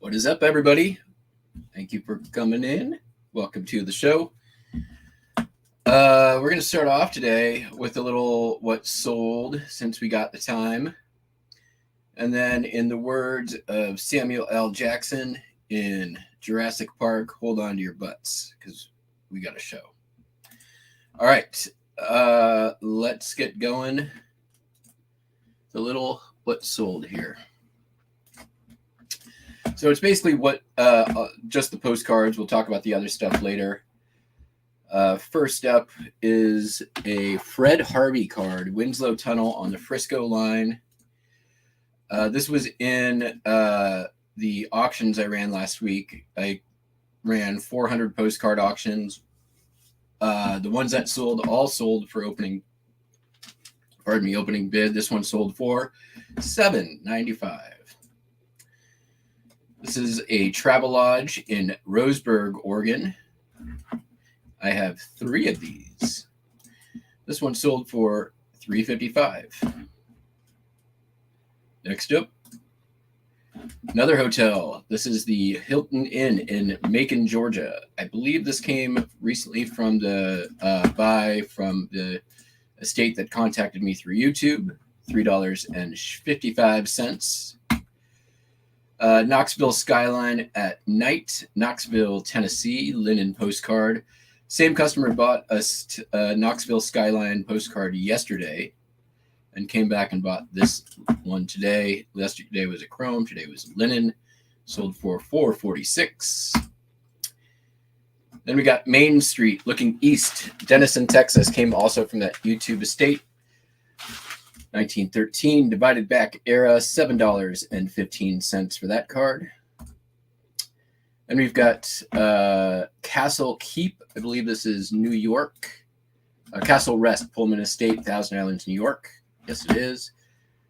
What is up, everybody? Thank you for coming in. Welcome to the show. We're going to start off today with a little what sold since we got the time. And then in the words of Samuel L. Jackson in Jurassic Park, hold on to your butts because we got a show. All right, let's get going. The little what sold here. So it's basically what just the postcards. We'll talk about the other stuff later. First up is a Fred Harvey card, Winslow Tunnel on the Frisco line. This was in the auctions I ran last week. I ran 400 postcard auctions. The ones that sold all sold for opening bid. This one sold for $7.95. This is a Travelodge in Roseburg, Oregon. I have 3 of these. This one sold for $3.55. Next up, another hotel. This is the Hilton Inn in Macon, Georgia. I believe this came recently from the from the estate that contacted me through YouTube. $3.55. Knoxville Skyline at Night, Knoxville, Tennessee, linen postcard. Same customer bought us a Knoxville Skyline postcard yesterday and came back and bought this one today. Yesterday was a chrome, today was linen, sold for $4.46. Then we got Main Street looking east, Denison, Texas, came also from that YouTube estate. 1913 divided back era, $7.15 for that card. And we've got Castle Keep. I believe this is New York. Castle Rest, Pullman Estate, Thousand Islands, New York. Yes, it is.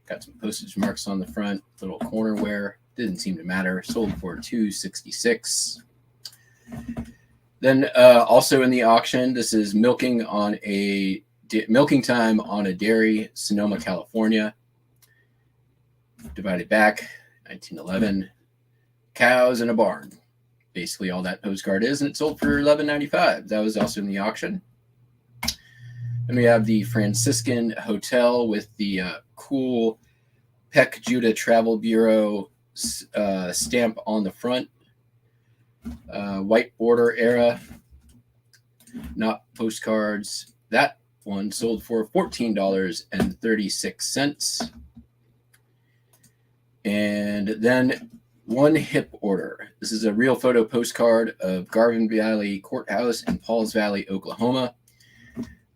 Got some postage marks on the front. Little corner wear. Didn't seem to matter. Sold for $2.66. Then also in the auction, this is milking time on a dairy, Sonoma, California. Divided back, 1911. Cows in a barn. Basically all that postcard is, and it sold for $11.95. That was also in the auction. Then we have the Franciscan Hotel with the cool Peck Judah Travel Bureau stamp on the front. White border era. Not postcards. That one sold for $14.36. And then one hip order. This is a real photo postcard of Garvin Valley Courthouse in Pauls Valley, Oklahoma.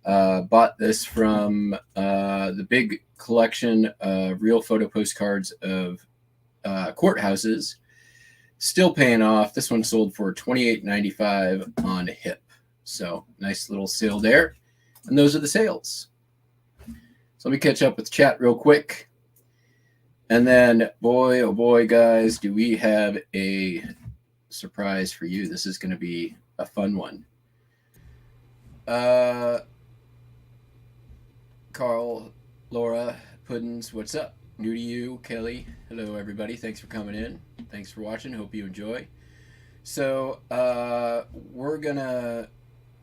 Bought this from the big collection of real photo postcards of courthouses. Still paying off. This one sold for $28.95 on hip. So nice little sale there. And those are the sales. So let me catch up with chat real quick. And then, boy, oh boy, guys, do we have a surprise for you. This is going to be a fun one. Carl, Laura, Puddins, what's up? New to you, Kelly. Hello, everybody. Thanks for coming in. Thanks for watching. Hope you enjoy. So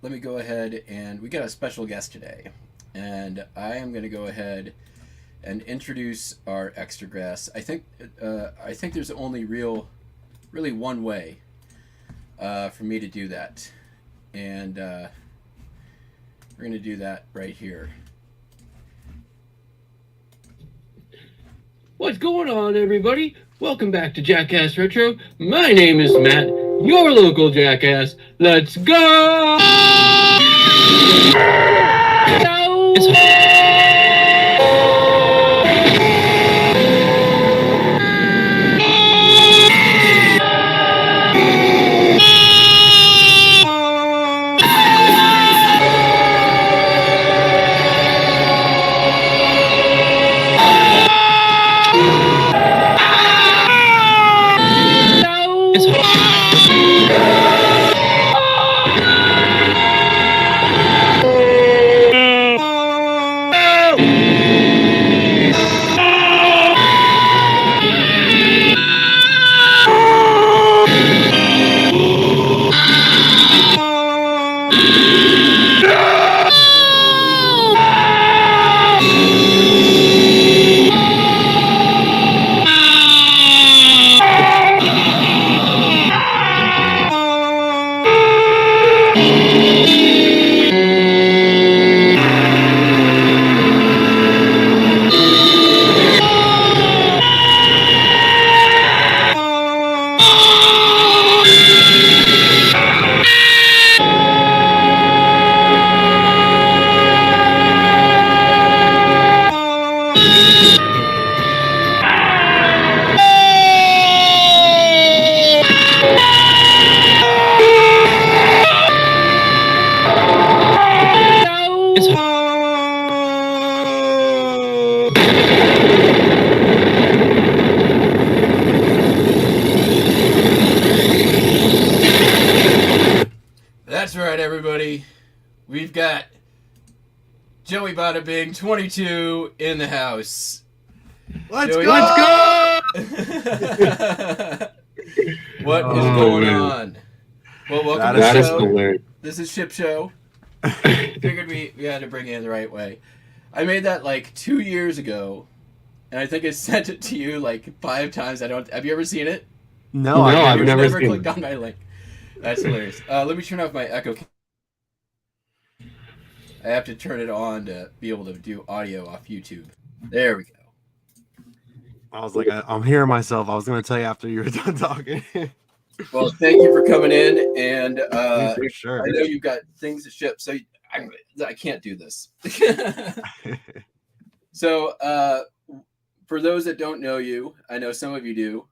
let me go ahead, and we got a special guest today. And I am going to go ahead and introduce our extra guest. I think there's only really one way for me to do that. And we're going to do that right here. What's going on, everybody? Welcome back to Jackass Retro. My name is Matt, your local Jackass. Let's go! That's right, everybody. We've got Joey Bada Bing 22 in the house. Let's Joey, go! What is going on? Well, welcome to the That is show. hilarious. This is SHIPSHOW. Figured we had to bring it in the right way. I made that like 2 years ago, and I think I sent it to you like 5 times. Have you ever seen it? No, I've You've never seen clicked it. on my link. That's hilarious. Let me turn off my echo. I have to turn it on to be able to do audio off YouTube. There we go. I was like, I'm hearing myself. I was going to tell you after you were done talking. Well, thank you for coming in, and For sure. I know you've got things to ship, so I can't do this. So, for those that don't know you, I know some of you do.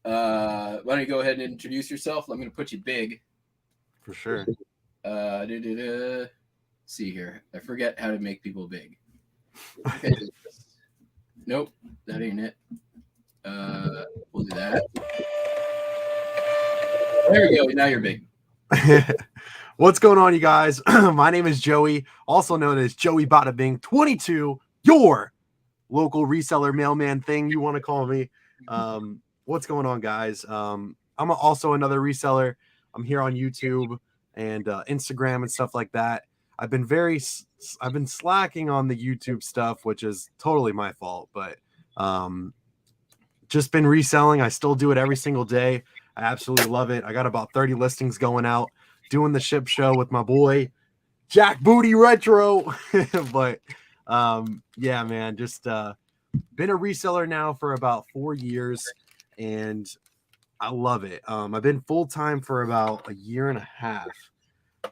Why don't you go ahead and introduce yourself? I'm going to put you big. For sure. See here. I forget how to make people big. Okay. Nope, that ain't it. We'll do that. There we go. Now you're big. What's going on, you guys? My name is Joey, also known as Joey Bada Bing 22, your local reseller mailman thing you want to call me. What's going on, guys? I'm also another reseller. I'm here on YouTube and Instagram and stuff like that. I've been slacking on the YouTube stuff, which is totally my fault, but just been reselling. I still do it every single day. I absolutely love it. I got about 30 listings going out, doing the ship show with my boy Jack Booty Retro. But yeah, man, just been a reseller now for about 4 years, and I love it. I've been full-time for about 1.5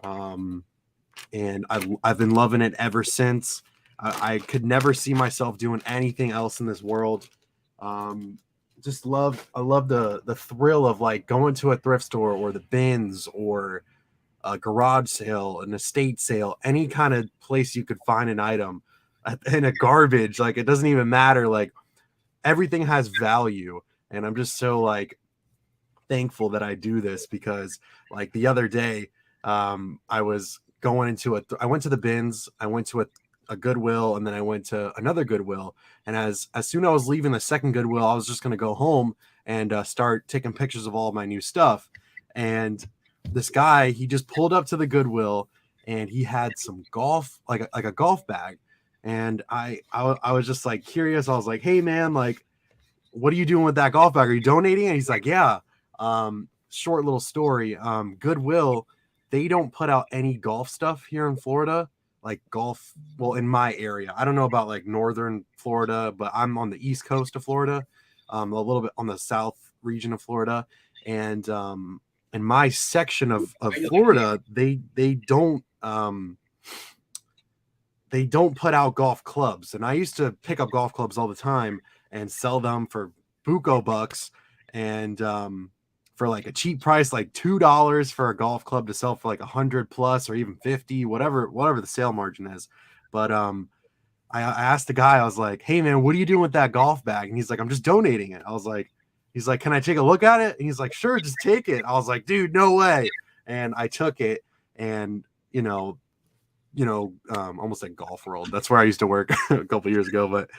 years. And I've been loving it ever since. I could never see myself doing anything else in this world. I love the thrill of like going to a thrift store or the bins or a garage sale, an estate sale, any kind of place you could find an item in a garbage. Like, it doesn't even matter. Like, everything has value. And I'm just so like thankful that I do this, because like the other day, I was going into I went to the bins, I went to a Goodwill, and then I went to another Goodwill. And as soon as I was leaving the second Goodwill, I was just going to go home and start taking pictures of all of my new stuff. And this guy, he just pulled up to the Goodwill, and he had some golf, like a golf bag. And I was just like curious. I was like, hey man, like, what are you doing with that golf bag? Are you donating? And he's like, yeah. Short little story. Goodwill, they don't put out any golf stuff here in Florida, like golf. Well, in my area, I don't know about like northern Florida, but I'm on the east coast of Florida, a little bit on the south region of Florida, and in my section of Florida, they don't put out golf clubs. And I used to pick up golf clubs all the time and sell them for buco bucks, and for like a cheap price, like $2 for a golf club to sell for like 100 plus or even 50, whatever the sale margin is. But I asked the guy, I was like, hey man, what are you doing with that golf bag? And he's like, I'm just donating it. He's like, can I take a look at it? And he's like, sure, just take it. I was like, dude, no way. And I took it, and almost like Golf World. That's where I used to work a couple years ago. But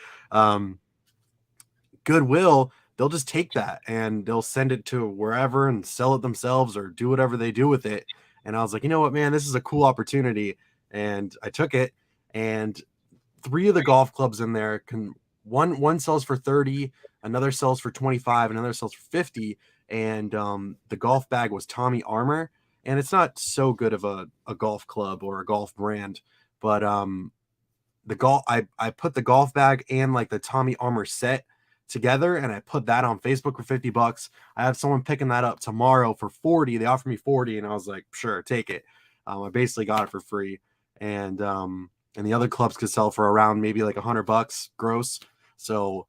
Goodwill, they'll just take that and they'll send it to wherever and sell it themselves or do whatever they do with it. And I was like, you know what, man, this is a cool opportunity. And I took it, and 3 of the golf clubs in there one sells for 30, another sells for 25, another sells for 50. And the golf bag was Tommy Armour. And it's not so good of a golf club or a golf brand, but I put the golf bag and like the Tommy Armour set together, and I put that on Facebook for $50. I have someone picking that up tomorrow for 40. They offered me 40, and I was like, sure, take it. I basically got it for free, and the other clubs could sell for around maybe like $100 gross. So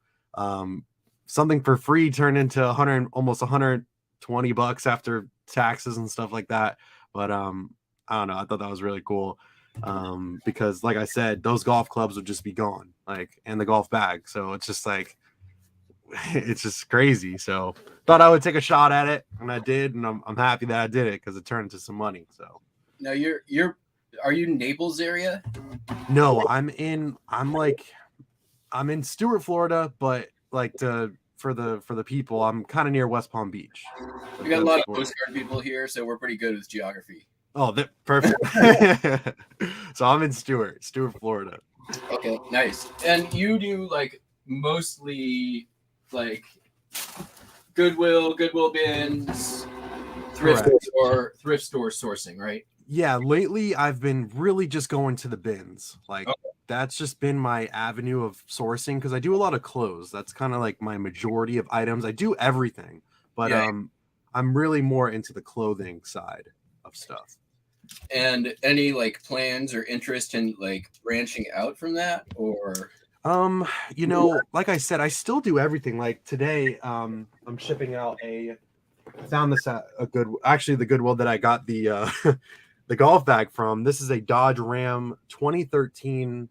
something for free turned into almost $120 after taxes and stuff like that. But I don't know, I thought that was really cool. Because like I said, those golf clubs would just be gone, like, and the golf bag. So it's just like, it's just crazy. So thought I would take a shot at it, and I did, and I'm happy that I did it because it turned into some money. So Now are you Naples area? no, I'm in Stewart, Florida, but like for the people, I'm kind of near West Palm Beach. We got a lot of postcard people here, so we're pretty good with geography. Oh, perfect. So I'm in Stewart, Florida. Okay, nice. And you do like mostly like Goodwill bins, thrift store sourcing, right? Yeah, lately I've been really just going to the bins. Like, Okay. that's just been my avenue of sourcing because I do a lot of clothes. That's kind of like my majority of items. I do everything, but Yeah. I'm really more into the clothing side of stuff. And any like plans or interest in like branching out from that, or Like I said, I still do everything. Like today, I'm shipping out I found this at the Goodwill that I got the the golf bag from. This is a Dodge Ram 2013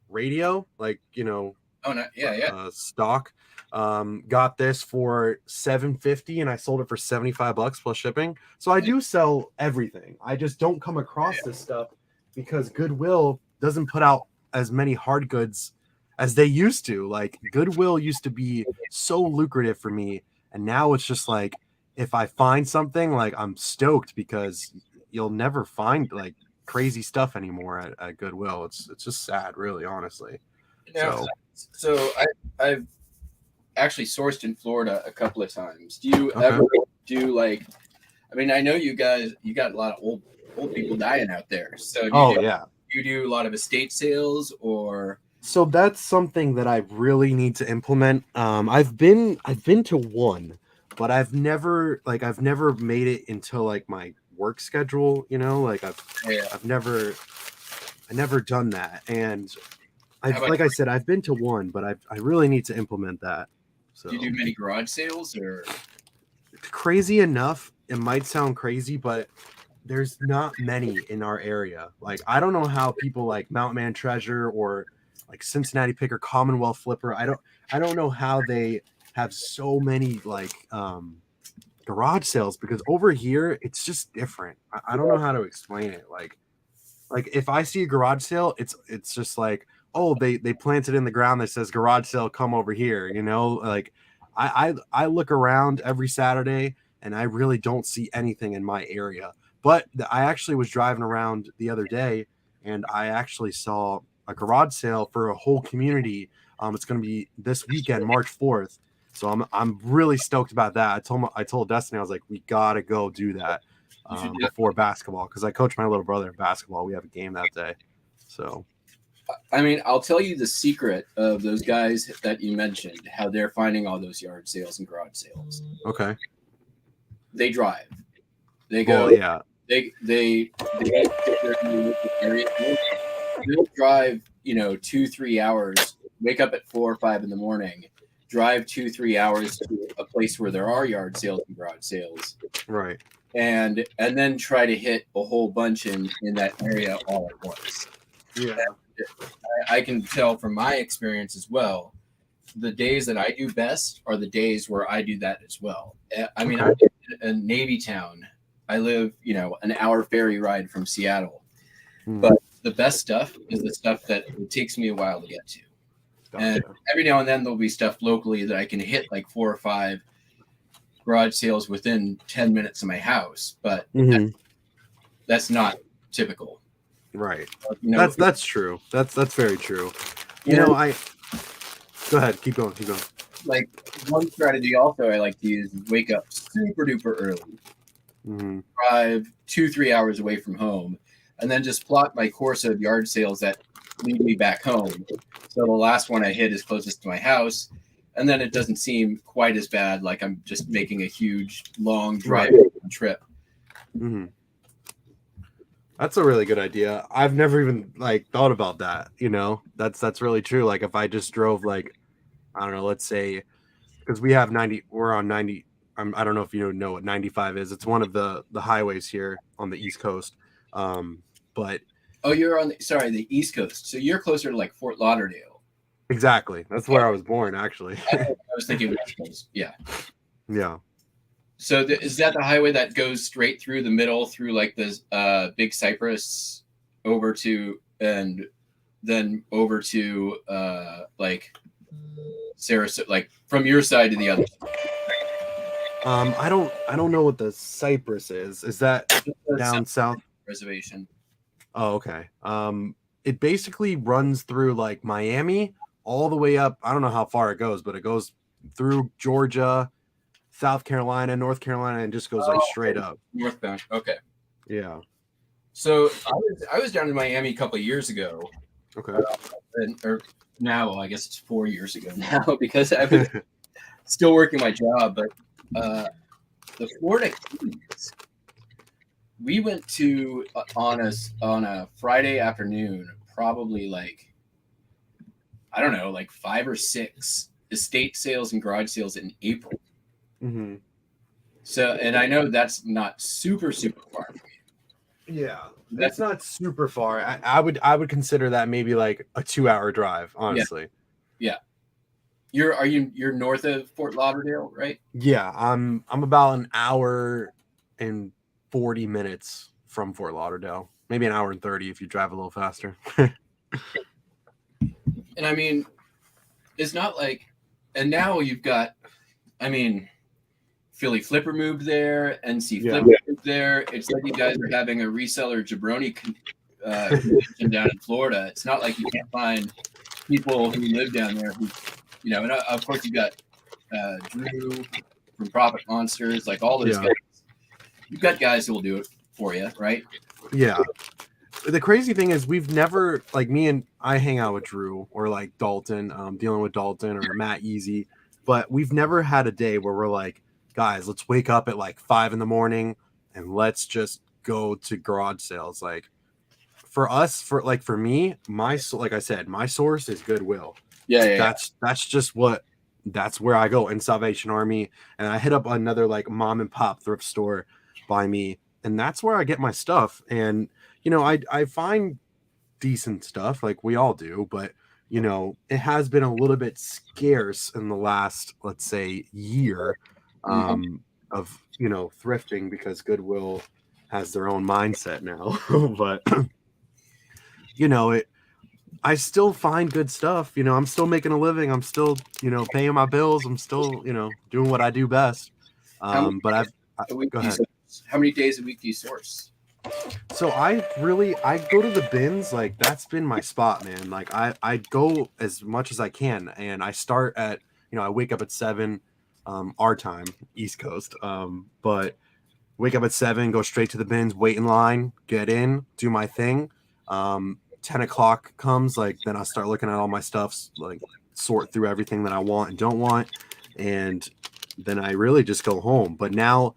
radio, like, oh no, yeah. stock. Got this for $750 and I sold it for $75 plus shipping. So I do sell everything. I just don't come across this stuff because Goodwill doesn't put out as many hard goods as they used to. Like, Goodwill used to be so lucrative for me, and now it's just like, if I find something, like, I'm stoked because you'll never find like crazy stuff anymore at Goodwill. It's just sad, really, honestly. Now, so I've actually sourced in Florida a couple of times. Do you ever do like? I mean, I know you got a lot of old people dying out there. So you do a lot of estate sales, or so that's something that I really need to implement. I've been to one, but I've never made it into like my work schedule. Like I've never done that, and like I said, I've been to one, but I really need to implement that. So do you do many garage sales, or crazy enough? It might sound crazy, but there's not many in our area. Like, I don't know how people like Mount Man Treasure or like Cincinnati Picker, Commonwealth Flipper. I don't know how they have so many like garage sales, because over here it's just different. I don't know how to explain it. Like if I see a garage sale, it's just like, oh, they planted in the ground that says garage sale, come over here. Like I look around every Saturday and I really don't see anything in my area. But I actually was driving around the other day and I actually saw a garage sale for a whole community. It's going to be this weekend, March 4th. So I'm really stoked about that. I told Destiny, I was like, we gotta go do that before basketball, because I coach my little brother in basketball. We have a game that day. So I mean, I'll tell you the secret of those guys that you mentioned, how they're finding all those yard sales and garage sales. Okay. They drive. They go. Well, yeah. They they'll drive, 2-3 hours, wake up at 4 or 5 in the morning, drive 2-3 hours to a place where there are yard sales and garage sales. Right. And then try to hit a whole bunch in that area all at once. Yeah. I can tell from my experience as well, the days that I do best are the days where I do that as well. I mean, I'm in a Navy town. I live, an hour ferry ride from Seattle. But the best stuff is the stuff that it takes me a while to get to. Gotcha. And every now and then there'll be stuff locally that I can hit like 4 or 5 garage sales within 10 minutes of my house, but that's not typical. Right. That's true. That's very true. Go ahead. Keep going. Like, one strategy also I like to use is wake up super duper early, drive 2-3 hours away from home, and then just plot my course of yard sales that lead me back home. So the last one I hit is closest to my house, and then it doesn't seem quite as bad, like I'm just making a huge long drive trip. That's a really good idea. I've never even thought about that. That's really true. Like, if I just drove I don't know, let's say, because we're on 90. I don't know if you know what 95 is. It's one of the highways here on the East Coast. But Oh, you're on the East Coast, so you're closer to like Fort Lauderdale. Exactly. That's where I was born, actually. I was thinking West Coast. Yeah. Yeah. So is that the highway that goes straight through the middle, through like this Big Cypress, over to and then over to like Sarasota, like from your side to the other side? I don't know what the Cypress is. Is that down south? Reservation. Oh, okay. It basically runs through like Miami all the way up. I don't know how far it goes, but it goes through Georgia, South Carolina, North Carolina, and just goes like straight up. Northbound. Okay. Yeah. So I was down in Miami a couple of years ago. Okay. Or now, I guess it's 4 years ago now because I was still working my job. But the Florida Keys, we went to on a Friday afternoon, probably like, I don't know, like 5 or 6 estate sales and garage sales in April. Mm-hmm. So, and I know that's not super far. Yeah, that's not super far. I would consider that maybe like a 2-hour drive, honestly. Yeah. You're north of Fort Lauderdale, right? Yeah, I'm about an hour and 40 minutes from Fort Lauderdale. Maybe an hour and 30 if you drive a little faster. And I mean, it's not like, and now you've got, I mean, Philly Flipper moved there, NC Flipper moved there. It's like you guys are having a reseller jabroni convention down in Florida. It's not like you can't find people who live down there who, and of course you got Drew from Profit Monsters, like all those guys. You've got guys who will do it for you, right? Yeah. The crazy thing is we've never, like, me and I hang out with Drew or like Dalton, dealing with Dalton or Matt Easy, but we've never had a day where we're like, guys, let's wake up at like 5 a.m. and let's just go to garage sales. Like for us, for me, like I said, my source is Goodwill. That's where I go, in Salvation Army, and I hit up another like mom and pop thrift store by me, and that's where I get my stuff. And I find decent stuff like we all do, but it has been a little bit scarce in the last, let's say, year of thrifting, because Goodwill has their own mindset now. But I still find good stuff. I'm still making a living. I'm still paying my bills. I'm still doing what I do best. Go ahead. How many days a week do you source? So I go to the bins. Like that's been my spot, man. Like I go as much as I can, and I start at I wake up at 7 our time, East Coast, but wake up at 7, go straight to the bins, wait in line, get in, do my thing. 10 o'clock comes, like then I start looking at all my stuff, like sort through everything that I want and don't want, and then I really just go home. But now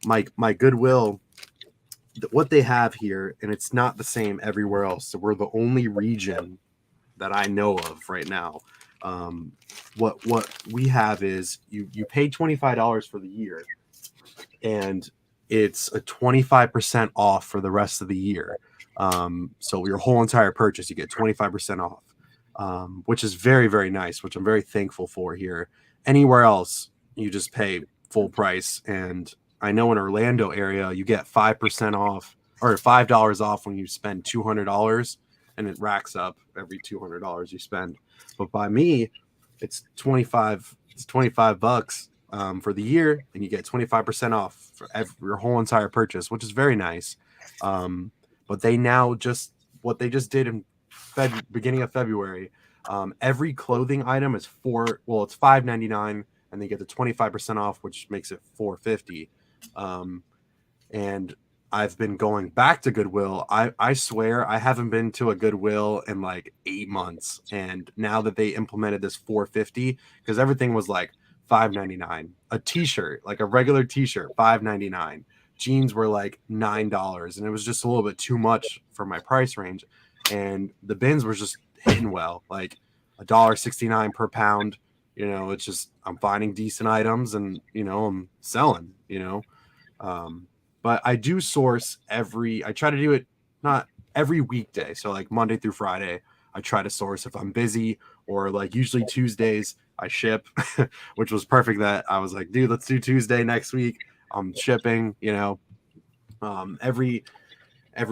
my Goodwill, what they have here, and it's not the same everywhere else. So we're the only region that I know of right now. What we have is you pay $25 for the year, and it's a 25% off for the rest of the year. So your whole entire purchase, you get 25% off, which is very, very nice, which I'm very thankful for here. Anywhere else, you just pay full price. And I know in Orlando area, you get 5% off or $5 off when you spend $200, and it racks up every $200 you spend. But by me, it's 25. It's $25 for the year, and you get 25% off for your whole entire purchase, which is very nice. But they now what they just did in beginning of February, every clothing item is it's $5.99, and they get the 25% off, which makes it $4.50. And I've been going back to Goodwill. I swear I haven't been to a Goodwill in like 8 months. And now that they implemented this $4.50, because everything was like $5.99, a t-shirt, like a regular t-shirt, $5.99. Jeans were like $9, and it was just a little bit too much for my price range. And the bins were just hitting well, like $1.69 per pound. It's just, I'm finding decent items, and I'm selling. But I do source I try to do it not every weekday. So like Monday through Friday, I try to source if I'm busy, or like usually Tuesdays I ship, which was perfect. That I was like, dude, let's do Tuesday next week. I'm shipping, every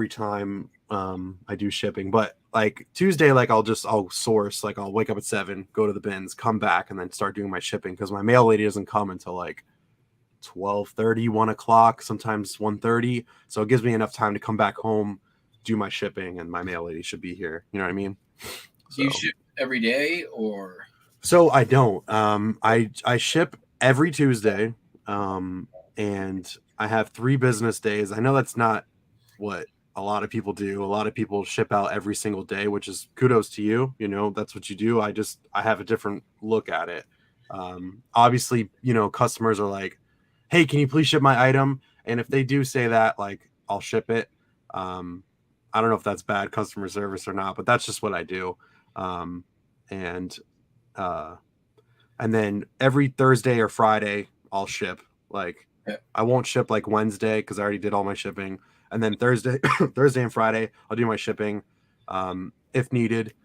time I do shipping. But like Tuesday, like I'll source, like I'll wake up at 7, go to the bins, come back, and then start doing my shipping, because my mail lady doesn't come until like 12:30, 1 o'clock, sometimes 1:30. So it gives me enough time to come back home, do my shipping, and my mail lady should be here. You know what I mean? Do you ship every day or? So I don't. I ship every Tuesday, and I have 3 business days. I know that's not what a lot of people do. A lot of people ship out every single day, which is kudos to you. That's what you do. I have a different look at it. Obviously, customers are like, "Hey, can you please ship my item?" And if they do say that, like, I'll ship it. I don't know if that's bad customer service or not, but that's just what I do. Um, and uh, and then every Thursday or Friday I'll ship. Like, I won't ship like Wednesday because I already did all my shipping. And then Thursday and Friday I'll do my shipping if needed,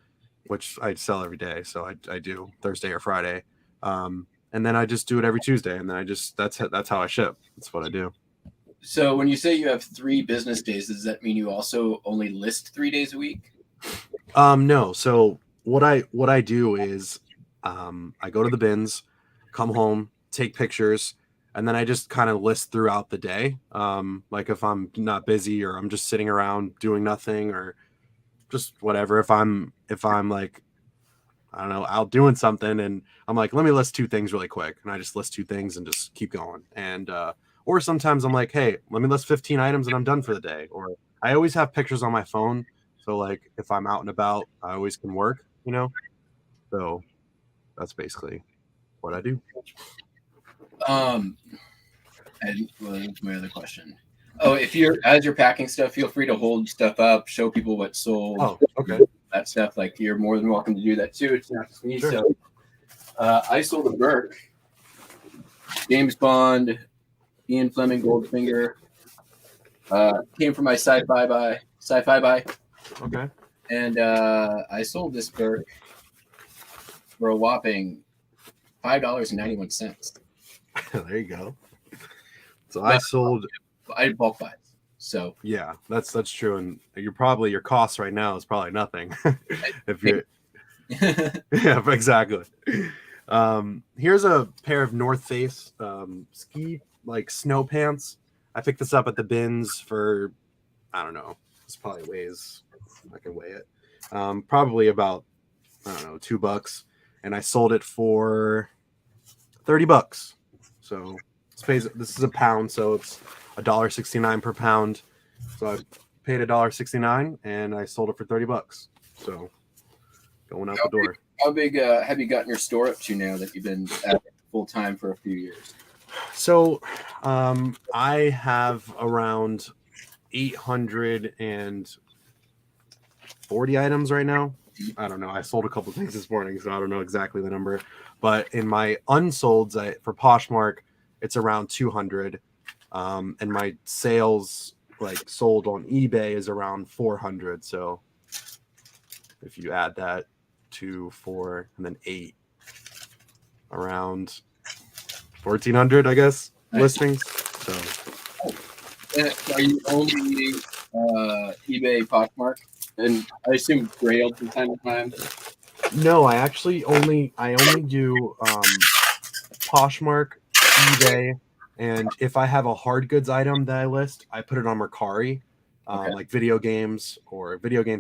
which I sell every day, so I do Thursday or Friday. And then I just do it every Tuesday, and then that's how I ship. That's what I do. So when you say you have 3 business days, does that mean you also only list 3 days a week? No. So what I do is I go to the bins, come home, take pictures, and then I just kind of list throughout the day. Like if I'm not busy, or I'm just sitting around doing nothing, or just whatever. If I'm like, I don't know, out doing something, and I'm like, let me list 2 things really quick, and I just list 2 things and just keep going. And or sometimes I'm like, hey, let me list 15 items and I'm done for the day. Or I always have pictures on my phone, so like if I'm out and about, I always can work. So that's basically what I do. And that's my other question. Oh, as you're packing stuff, feel free to hold stuff up, show people what's sold. Oh, okay. That stuff, like, you're more than welcome to do that too. It's not just me. Sure. So I sold a Burke, James Bond, Ian Fleming Goldfinger. Came from my sci-fi buy. Okay. And I sold this Burke for a whopping $5.91. There you go. So I sold. I bulk buys. So Yeah, that's true, and your cost right now is probably nothing. If you're yeah, exactly. Here's a pair of North Face ski like snow pants. I picked this up at the bins for, I don't know, this probably weighs, I can weigh it, probably about, I don't know, $2, and I sold it for $30. So this is a pound, so it's $1.69 per pound. So I paid $1.69 and I sold it for $30. So going out the door. How big have you gotten your store up to now that you've been at it full time for a few years? So I have around 840 items right now. I don't know. I sold a couple things this morning, so I don't know exactly the number. But in my unsolds for Poshmark, it's around 200. And my sales, like sold on eBay, is around 400. So if you add that 2, 4, and then 8, around 1,400, I guess, listings. So Are you only eBay, Poshmark, and I assume Grailed from time to time? no, I only do Poshmark, eBay, and if I have a hard goods item that I list, I put it on Mercari. Okay. Like video games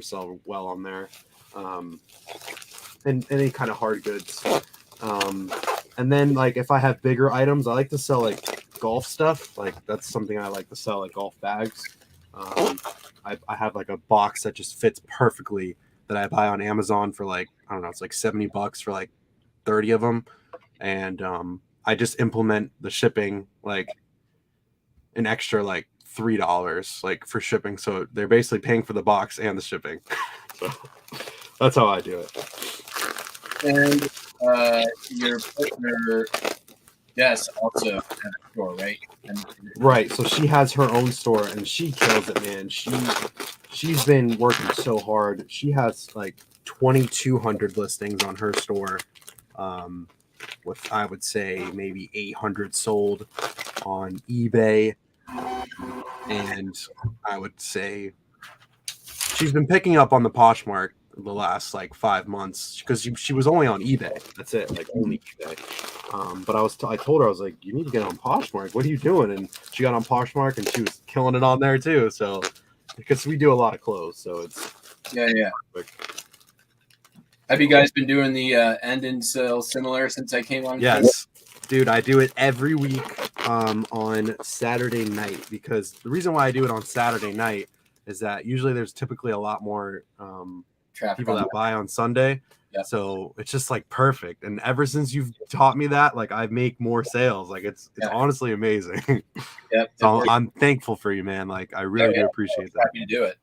sell well on there, and any kind of hard goods. And then like if I have bigger items, I like to sell like golf stuff. Like that's something I like to sell, like golf bags. I have like a box that just fits perfectly that I buy on Amazon for like, I don't know, it's like $70 for like 30 of them. And I just implement the shipping, like an extra like $3 like for shipping. So they're basically paying for the box and the shipping. So that's how I do it. And your partner, Yes, also at a store, right? And Right. So she has her own store and she kills it, man. She's been working so hard. She has like 2,200 listings on her store. With I would say maybe 800 sold on eBay, and I would say she's been picking up on the Poshmark the last like 5 months because she was only on eBay. That's it, like only eBay. But I told her, I was like, you need to get on Poshmark. What are you doing? And she got on Poshmark and she was killing it on there too. So because we do a lot of clothes, so it's yeah. like, Have you guys been doing the end and sell similar since I came on? yes, dude, I do it every week on Saturday night because the reason why I do it on Saturday night is that usually there's typically a lot more Traffic people on that buy on Sunday. Yep. So it's just like perfect. And ever since you've taught me that, like I make more sales. Like it's honestly amazing. Yep. So I'm thankful for you, man. Like I really do appreciate that. Happy to do it.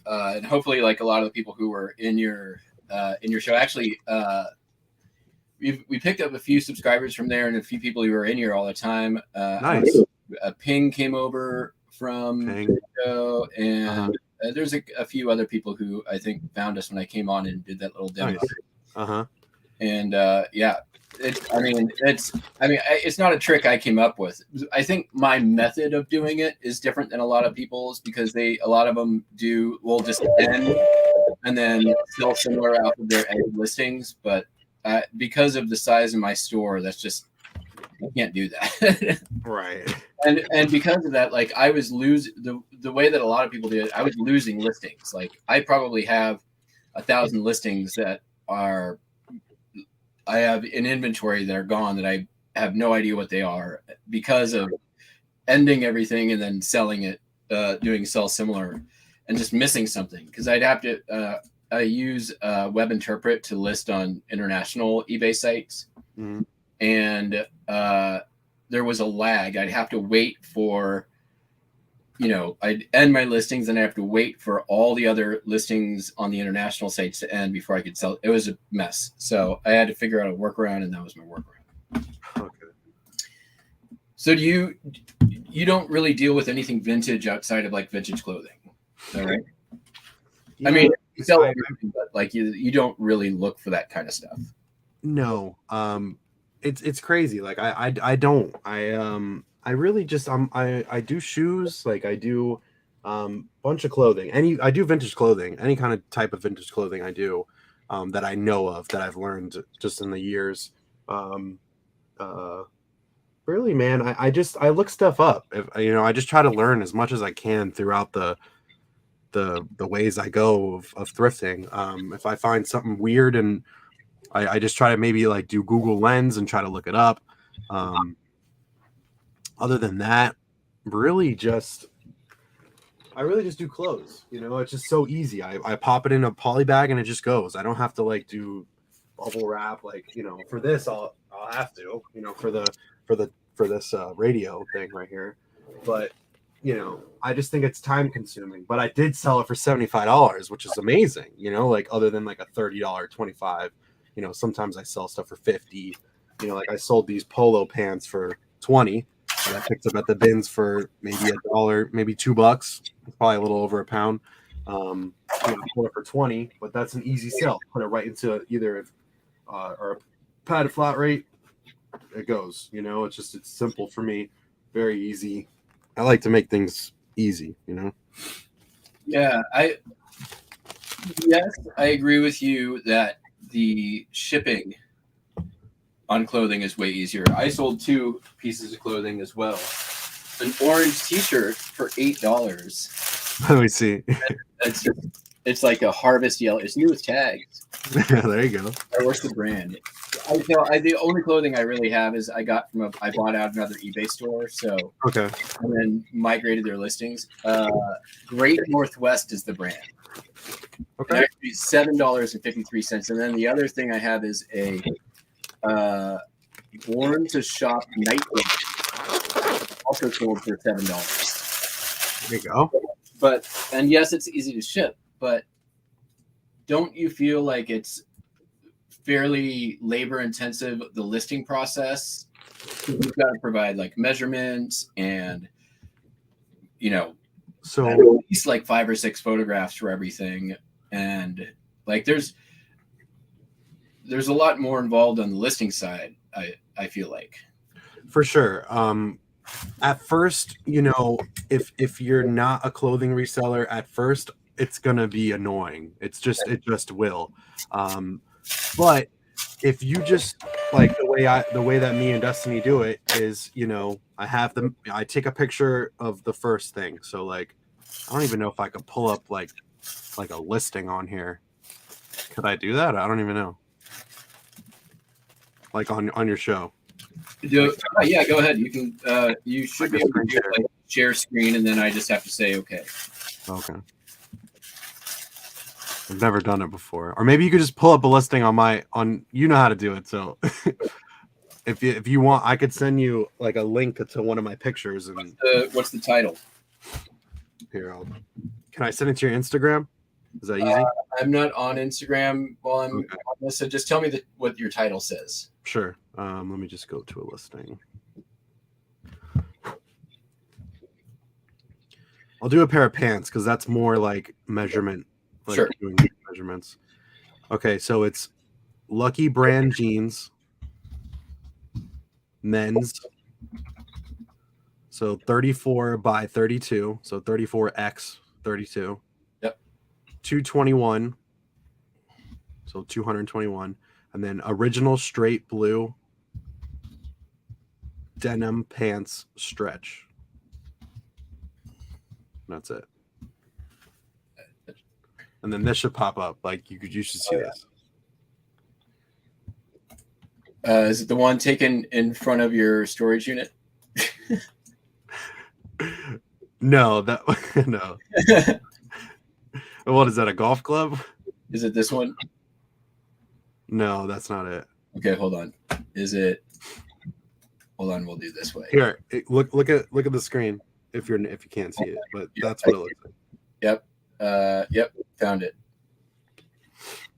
And hopefully like a lot of the people who were in your show, actually we picked up a few subscribers from there and a few people who were in here all the time. Nice. Ping came over from the show, and there's a few other people who I think found us when I came on and did that little demo. Nice. And it's not a trick I came up with. I think my method of doing it is different than a lot of people's because a lot of them will just end and then sell similar out of their end listings. But because of the size of my store, that's just, you can't do that. Right. And because of that, like I was losing the way that a lot of people did it, I was losing listings. Like I probably have 1,000 listings that I have in inventory that are gone that I have no idea what they are because of ending everything and then selling it, doing sell similar and just missing something. Because I'd have to use Web Interpret to list on international eBay sites. Mm-hmm. And there was a lag. I'd have to wait for, I'd end my listings and I have to wait for all the other listings on the international sites to end before I could sell. It was a mess. So I had to figure out a workaround, and that was my workaround. Okay. So you don't really deal with anything vintage outside of like vintage clothing, is that right? Yeah, I mean, you sell everything, but like you don't really look for that kind of stuff. No. It's crazy. Like I don't. I really just I do shoes, like I do bunch of clothing. I do vintage clothing, any kind of type of vintage clothing I do that I know of, that I've learned just in the years. Really, man, I look stuff up. I just try to learn as much as I can throughout the ways I go of thrifting. If I find something weird, and I just try to maybe like do Google Lens and try to look it up. Other than that, I really just do clothes. It's just so easy. I pop it in a poly bag and it just goes. I don't have to like do bubble wrap. Like, for this, I'll have to, for this radio thing right here. But, I just think it's time consuming. But I did sell it for $75, which is amazing. Like other than like a $30, $25. Sometimes I sell stuff for $50. Like I sold these polo pants for $20. I picked up at the bins for maybe $1, maybe $2. It's probably a little over a pound. Put it for $20, but that's an easy sell. Put it right into either or a padded flat rate. It goes. It's simple for me, very easy. I like to make things easy. Yeah, I agree with you that the shipping on clothing is way easier. I sold 2 pieces of clothing as well. An orange t-shirt for $8. Let me see. It's like a harvest yellow. It's new with tags. There you go. What's the brand? The only clothing I really have is I bought out another eBay store. So okay. And then migrated their listings. Great Northwest is the brand. Okay. Actually $7.53. And then the other thing I have is a Born to Shop nightgown, also sold for $7. There you go. And yes, it's easy to ship, but don't you feel like it's fairly labor intensive, the listing process. We've got to provide like measurements and, So at least like 5 or 6 photographs for everything. And like there's a lot more involved on the listing side, I feel like. for sure. At first, if you're not a clothing reseller at first, it's gonna be annoying. It just will. But if you just like the way that me and Destiny do it is, I take a picture of the first thing. So like, I don't even know if I could pull up like a listing on here. Could I do that? I don't even know. Like on your show. Yeah, go ahead. You can. You should Like be able to do, like, share screen, and then I just have to say okay. Okay. I've never done it before. Or maybe you could just pull up a listing on you know how to do it. So if you want, I could send you like a link to one of my pictures. And what's the title? Here, can I send it to your Instagram? Is that easy? I'm not on Instagram while I'm on this, so just tell me what your title says. Sure. Let me just go to a listing. I'll do a pair of pants because that's more like measurement. Like sure. Doing measurements. Okay, so it's Lucky Brand jeans, men's. So 34 by 32. So 34x 32. Yep. 221. So 221. And then original straight blue denim pants stretch. That's it. And then this should pop up. Like you should see this. Is it the one taken in front of your storage unit? No, no. What is that? A golf club? Is it this one? No, that's not it. Okay, hold on. Is it? Hold on, we'll do this way. Here, look at the screen if you can't see it, but that's what it looks like. Yep, found it.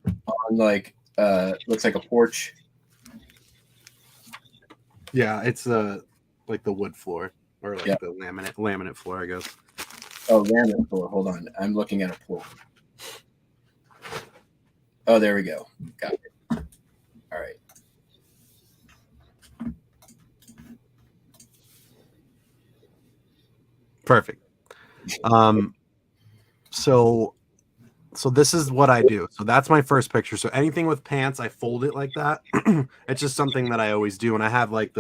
On like looks like a porch. Yeah, it's like the wood floor or like the laminate floor, I guess. Oh, laminate floor. Hold on, I'm looking at a pool. Oh, there we go. Got it. All right. Perfect. So this is what I do. So that's my first picture. So anything with pants, I fold it like that. It's just something that I always do. And I have like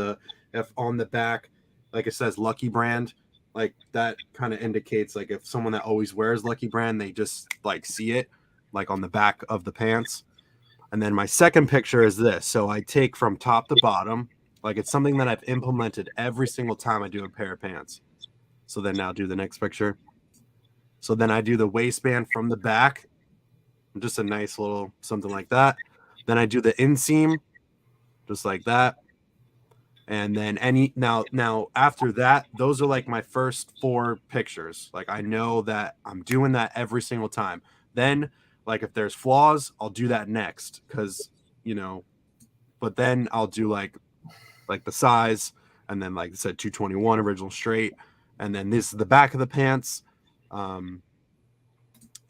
if on the back, like it says Lucky Brand, like that kind of indicates like if someone that always wears Lucky Brand, they just like see it like on the back of the pants. And then my second picture is this. So I take from top to bottom, like it's something that I've implemented every single time I do a pair of pants. So then now do the next picture. So then I do the waistband from the back, just a nice little something like that. Then I do the inseam, just like that. And then now after that, those are like my first 4 pictures. Like I know that I'm doing that every single time. Then like if there's flaws, I'll do that next because but then I'll do like the size, and then like I said 221 original straight, and then this is the back of the pants. And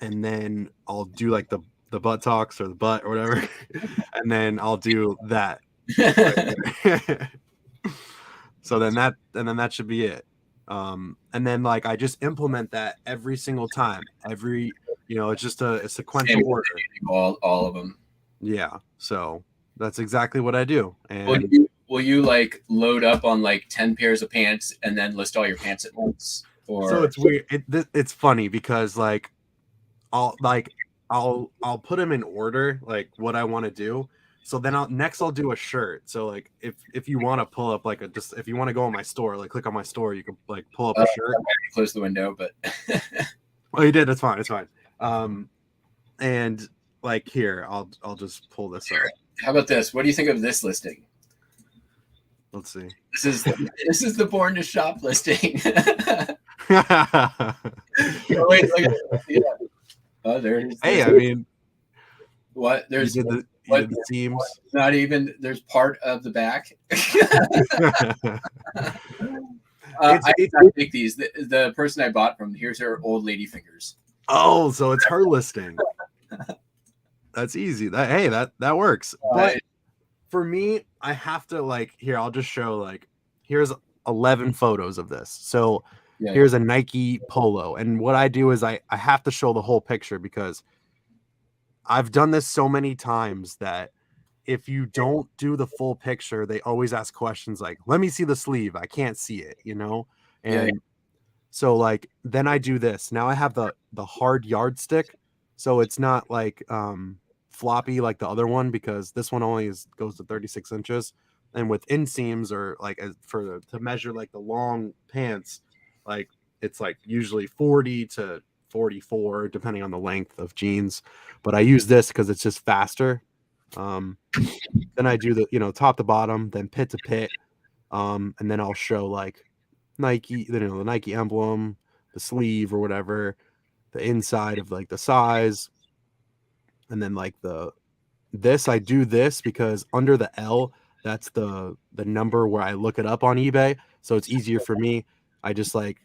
then I'll do like the buttocks or the butt or whatever, and then I'll do that. So then that should be it. And then like I just implement that every single time. It's just a sequential order. All of them. Yeah. So that's exactly what I do. And will you like load up on like 10 pairs of pants and then list all your pants at once? Or so it's weird. It's funny because like I'll put them in order, like what I want to do. So then I'll do a shirt. So like if you want to pull up like if you want to go on my store, like click on my store, you can like pull up a shirt. Close the window, but oh, you did. That's fine. It's fine. And like here, I'll just pull this up. How about this? What do you think of this listing? Let's see. This is the Born to Shop listing. Oh, wait, look at it. Yeah. Oh, there it is. Hey, I mean, What? You There's did the what? seams. Not even. There's part of the back. I did not make these. The person I bought from, here's her old lady fingers. Oh, so it's her listing. That's easy. That works. But for me, I have to like here. I'll just show like here's 11 photos of this. So here's a Nike polo, and what I do is I have to show the whole picture because I've done this so many times that if you don't do the full picture, they always ask questions like, "Let me see the sleeve. I can't see it," you know, and so like then I do this. Now I have the hard yardstick, so it's not like floppy like the other one because this one only goes to 36 inches, and with inseams or like to measure like the long pants, like it's like usually 40 to 44 depending on the length of jeans. But I use this because it's just faster. Then I do the top to bottom, then pit to pit, and then I'll show like Nike, the Nike emblem, the sleeve or whatever, the inside of like the size, and then like I do this because under the L, that's the number where I look it up on eBay, so it's easier for me. I just like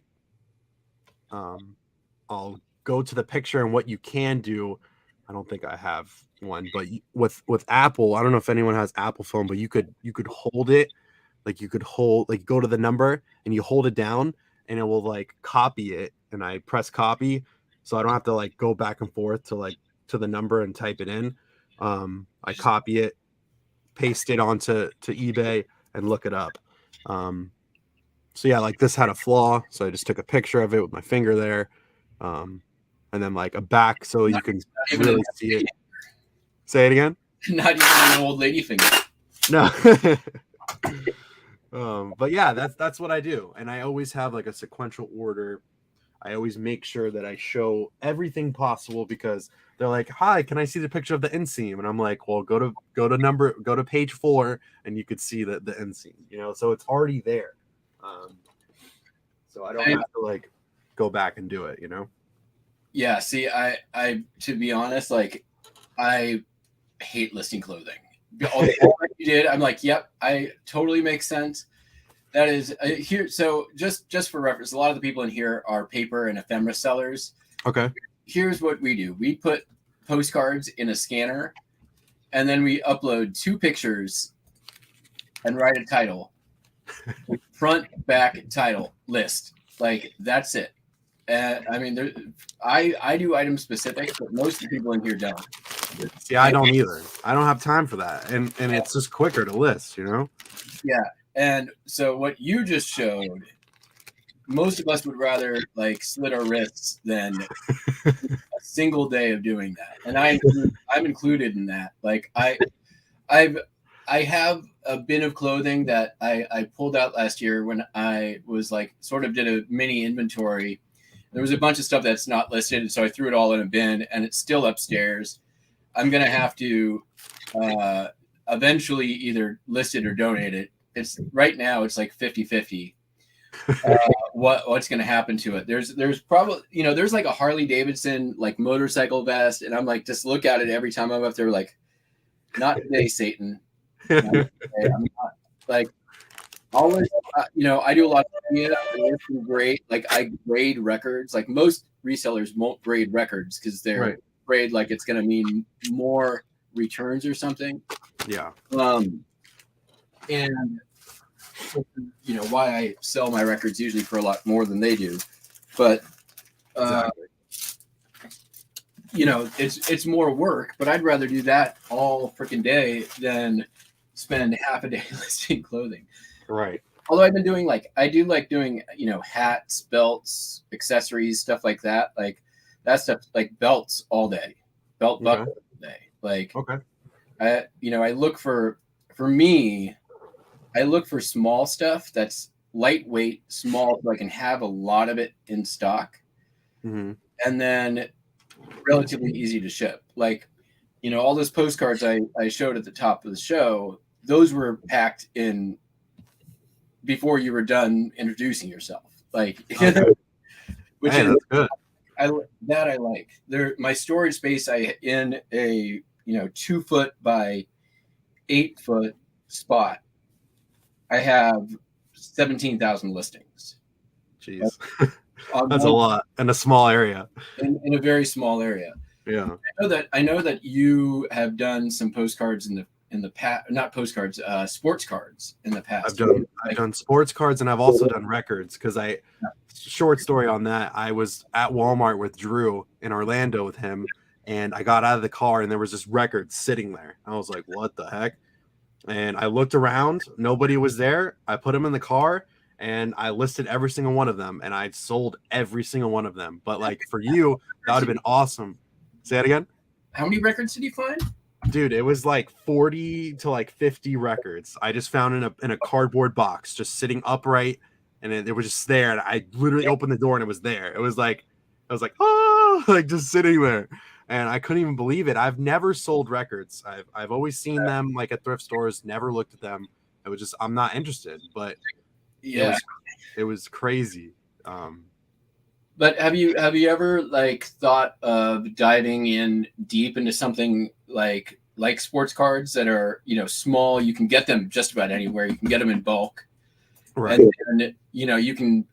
I'll go to the picture and what you can do. I don't think I have one, but with Apple, I don't know if anyone has Apple phone, but you could hold it. Like you could go to the number and you hold it down and it will like copy it. And I press copy. So I don't have to like go back and forth to the number and type it in. I copy it, paste it onto eBay and look it up. So yeah, like this had a flaw. So I just took a picture of it with my finger there. And then like a back so you can really see it. Say it again. Not even an old lady finger. No. But yeah, that's what I do, and I always have like a sequential order. I always make sure that I show everything possible because they're like, "Hi, can I see the picture of the inseam?" And I'm like, "Well, go to page 4, and you could see the inseam." So it's already there. So I don't have to like go back and do it. Yeah. See, I to be honest, like I hate listing clothing. All that you did, I'm like, yep, I totally makes sense. That is here. So just for reference, a lot of the people in here are paper and ephemera sellers. Okay. Here's what we do: we put postcards in a scanner, and then we upload 2 pictures and write a title, front, back, title, list. Like that's it. I mean, I do item specific, but most of the people in here don't. See, I don't either. I don't have time for that, and it's just quicker to list, Yeah, and so what you just showed, most of us would rather like slit our wrists than a single day of doing that, and I'm included in that. Like I have a bin of clothing that I pulled out last year when I was like sort of did a mini inventory. There was a bunch of stuff that's not listed, so I threw it all in a bin, and it's still upstairs. I'm gonna have to eventually either list it or donate it. It's right now it's like 50-50. What's gonna happen to it? There's probably there's like a Harley Davidson like motorcycle vest, and I'm like just look at it every time I'm up there like, not today, Satan. Not today. I'm not like always. I do a lot of media. Great. Like I grade records. Like most resellers won't grade records because they're afraid like it's going to mean more returns or something. Yeah. And why I sell my records usually for a lot more than they do, but Exactly. it's more work. But I'd rather do that all freaking day than spend half a day listing clothing. Right. Although I've been doing I do like doing hats, belts, accessories, stuff like that. Like that stuff, like belts all day, belt buckle all day. Like okay. I look for me, I look for small stuff that's lightweight, small, so I can have a lot of it in stock, and then relatively easy to ship. Like all those postcards I showed at the top of the show, those were packed in before you were done introducing yourself, like, which is that's good. I like. My storage space in a 2 foot by 8 foot spot, I have 17,000 listings. Jeez, On that's a lot in a small area. in a very small area. Yeah, I know that you have done some postcards in the past, not postcards, sports cards in the past. I've done sports cards, and I've also done records because short story on that. I was at Walmart with Drew in Orlando with him, and I got out of the car and there was this record sitting there. I was like, what the heck? And I looked around, nobody was there. I put them in the car and I listed every single one of them, and I sold every single one of them. But like for you, that would have been awesome. Say that again. How many records did you find? Dude, it was like 40 to like 50 records. I just found in a cardboard box, just sitting upright, and it was just there. And I literally opened the door and it was there. It was like, I was like, oh, like just sitting there, and I couldn't even believe it. I've never sold records. I've always seen them like at thrift stores. Never looked at them. It was just, I'm not interested. But Yeah. it was crazy. But have you ever like thought of diving in deep into something like sports cards that are small? You can get them just about anywhere. You can get them in bulk, Right. And you can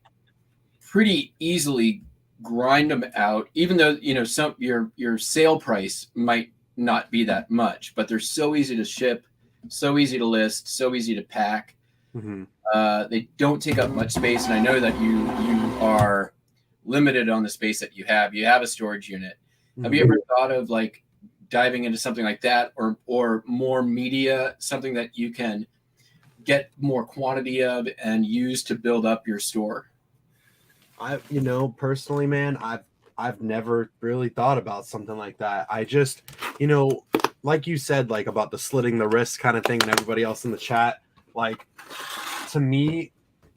pretty easily grind them out. Even though some your sale price might not be that much, but they're so easy to ship, so easy to list, so easy to pack. Mm-hmm. They don't take up much space, and I know that you are limited on the space that you have. You have a storage unit. Mm-hmm. Have you ever thought of like diving into something like that, or more media, something that you can get more quantity of and use to build up your store? Personally, man, I've never really thought about something like that. I just, like you said, like about the slitting the wrist kind of thing, and everybody else in the chat, like to me,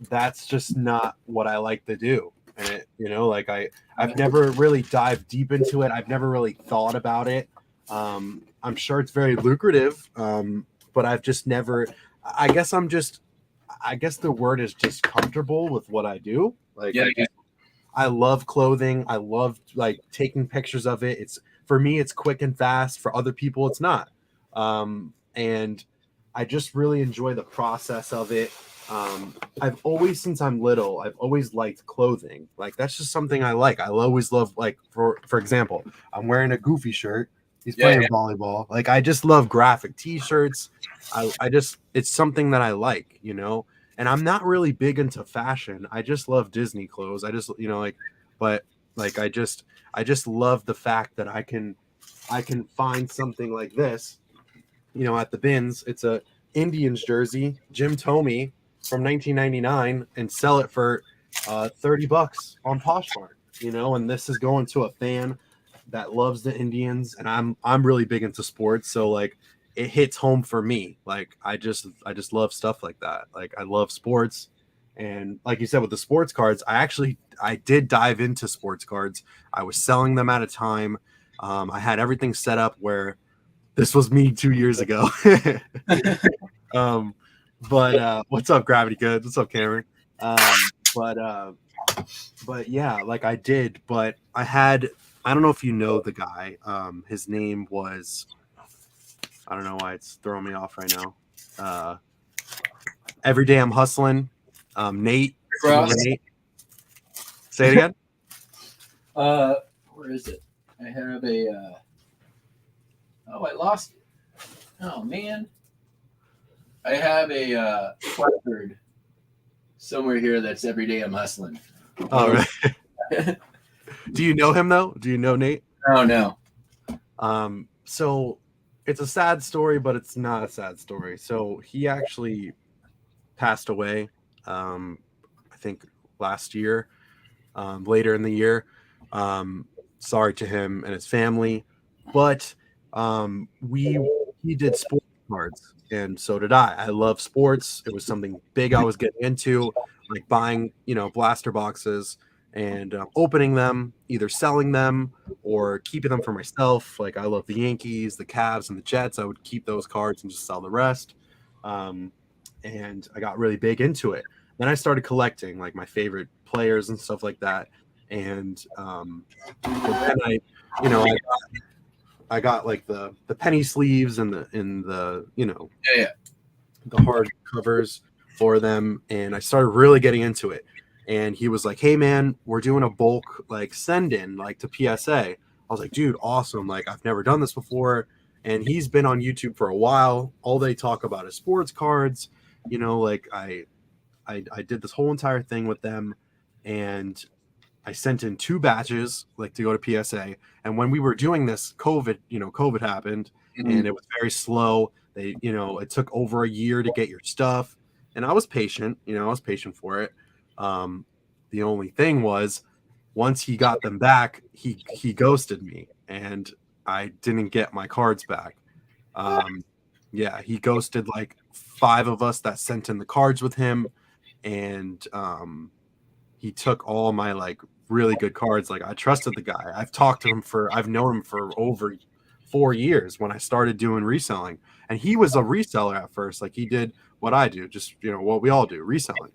that's just not what I like to do. And like I've never really dived deep into it. I've never really thought about it. I'm sure it's very lucrative, but I've just never. I guess the word is just comfortable with what I do. Like, Yeah. I love clothing. I love like taking pictures of it. It's for me, it's quick and fast. For other people, it's not. And I just really enjoy the process of it. I've always, since I'm little, I've always liked clothing. Like that's just something I like. I always love, like for example, I'm wearing a Goofy shirt. He's playing volleyball. Like I just love graphic T-shirts. I just, it's something that I like, And I'm not really big into fashion. I just love Disney clothes. I just, but like I just love the fact that I can find something like this, at the bins. It's a Indians jersey, Jim Tomey from 1999, and sell it for $30 on Poshmark, and this is going to a fan that loves the Indians, and I'm really big into sports, so like it hits home for me. Like I just love stuff like that. Like I love sports, and like you said with the sports cards, I did dive into sports cards. I was selling them at a time. I had everything set up where this was me 2 years ago. But what's up, Gravity Goods? What's up, Cameron? But yeah, like I did, but I don't know if you know the guy. His name was, I don't know why it's throwing me off right now. Every day I'm hustling. Nate. Nate. Say it again. Where is it? I have a. Oh, I lost it. Oh man. I have a record somewhere here that's every day I'm hustling. Oh, right. Do you know him though? Do you know Nate? Oh no. So it's a sad story, but it's not a sad story. So he actually passed away. I think last year, later in the year. Sorry to him and his family, but he did sports cards, and so did I. I love sports. It was something big I was getting into, like buying, blaster boxes and opening them, either selling them or keeping them for myself. Like I love the Yankees, the Cavs, and the Jets. I would keep those cards and just sell the rest. And I got really big into it. Then I started collecting like my favorite players and stuff like that. And but then I got like the penny sleeves and the you know, Yeah. the hard covers for them, and I started really getting into it. And he was like, "Hey man, we're doing a bulk like send in like to PSA." I was like, "Dude, awesome! Like I've never done this before." And he's been on YouTube for a while. All they talk about is sports cards. You know, like I did this whole entire thing with them, and I sent in 2 batches like to go to PSA. And when we were doing this, COVID happened, and Mhm. it was very slow. It took over a year to get your stuff, and I was patient. I was patient for it. The only thing was, once he got them back, he ghosted me, and I didn't get my cards back. Yeah, he ghosted like 5 of us that sent in the cards with him, and he took all my like really good cards. Like I trusted the guy. I've known him for over 4 years when I started doing reselling. And he was a reseller at first. Like he did what I do, just what we all do, reselling.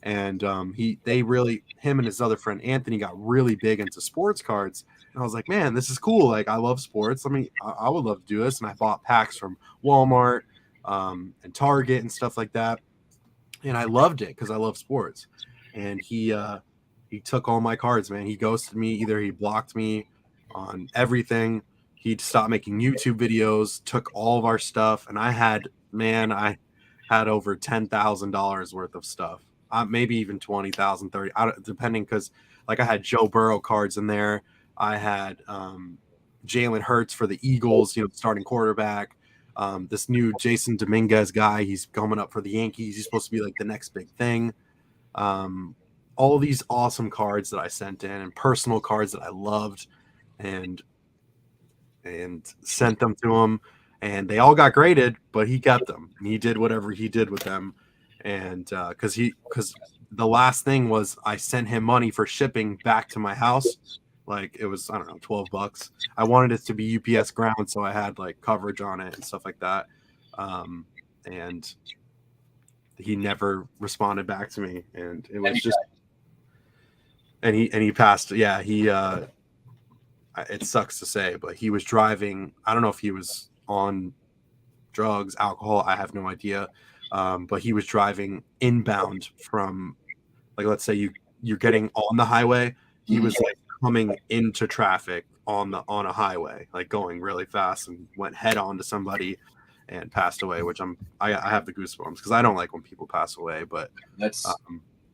And him and his other friend Anthony got really big into sports cards. And I was like, man, this is cool. Like I love sports. I would love to do this. And I bought packs from Walmart and Target and stuff like that. And I loved it because I love sports. And he took all my cards, man. He ghosted me. Either he blocked me on everything. He'd stopped making YouTube videos, took all of our stuff, and I had over $10,000 worth of stuff. Maybe even 20,000, 30, depending, because like I had Joe Burrow cards in there. I had Jalen Hurts for the Eagles, starting quarterback. This new Jason Dominguez guy, he's coming up for the Yankees. He's supposed to be like the next big thing. All these awesome cards that I sent in, and personal cards that I loved, and sent them to him, and they all got graded, but he kept them, and he did whatever he did with them. And because the last thing was I sent him money for shipping back to my house. Like it was, I don't know, $12. I wanted it to be UPS ground, so I had like coverage on it and stuff like that. And he never responded back to me, and it was just, and he passed. Yeah, it sucks to say, but he was driving. I don't know if he was on drugs, alcohol. I have no idea. But he was driving inbound from, like, let's say you're getting on the highway. He was like coming into traffic on a highway, like going really fast, and went head on to somebody and passed away, which I have the goosebumps because I don't like when people pass away, but That's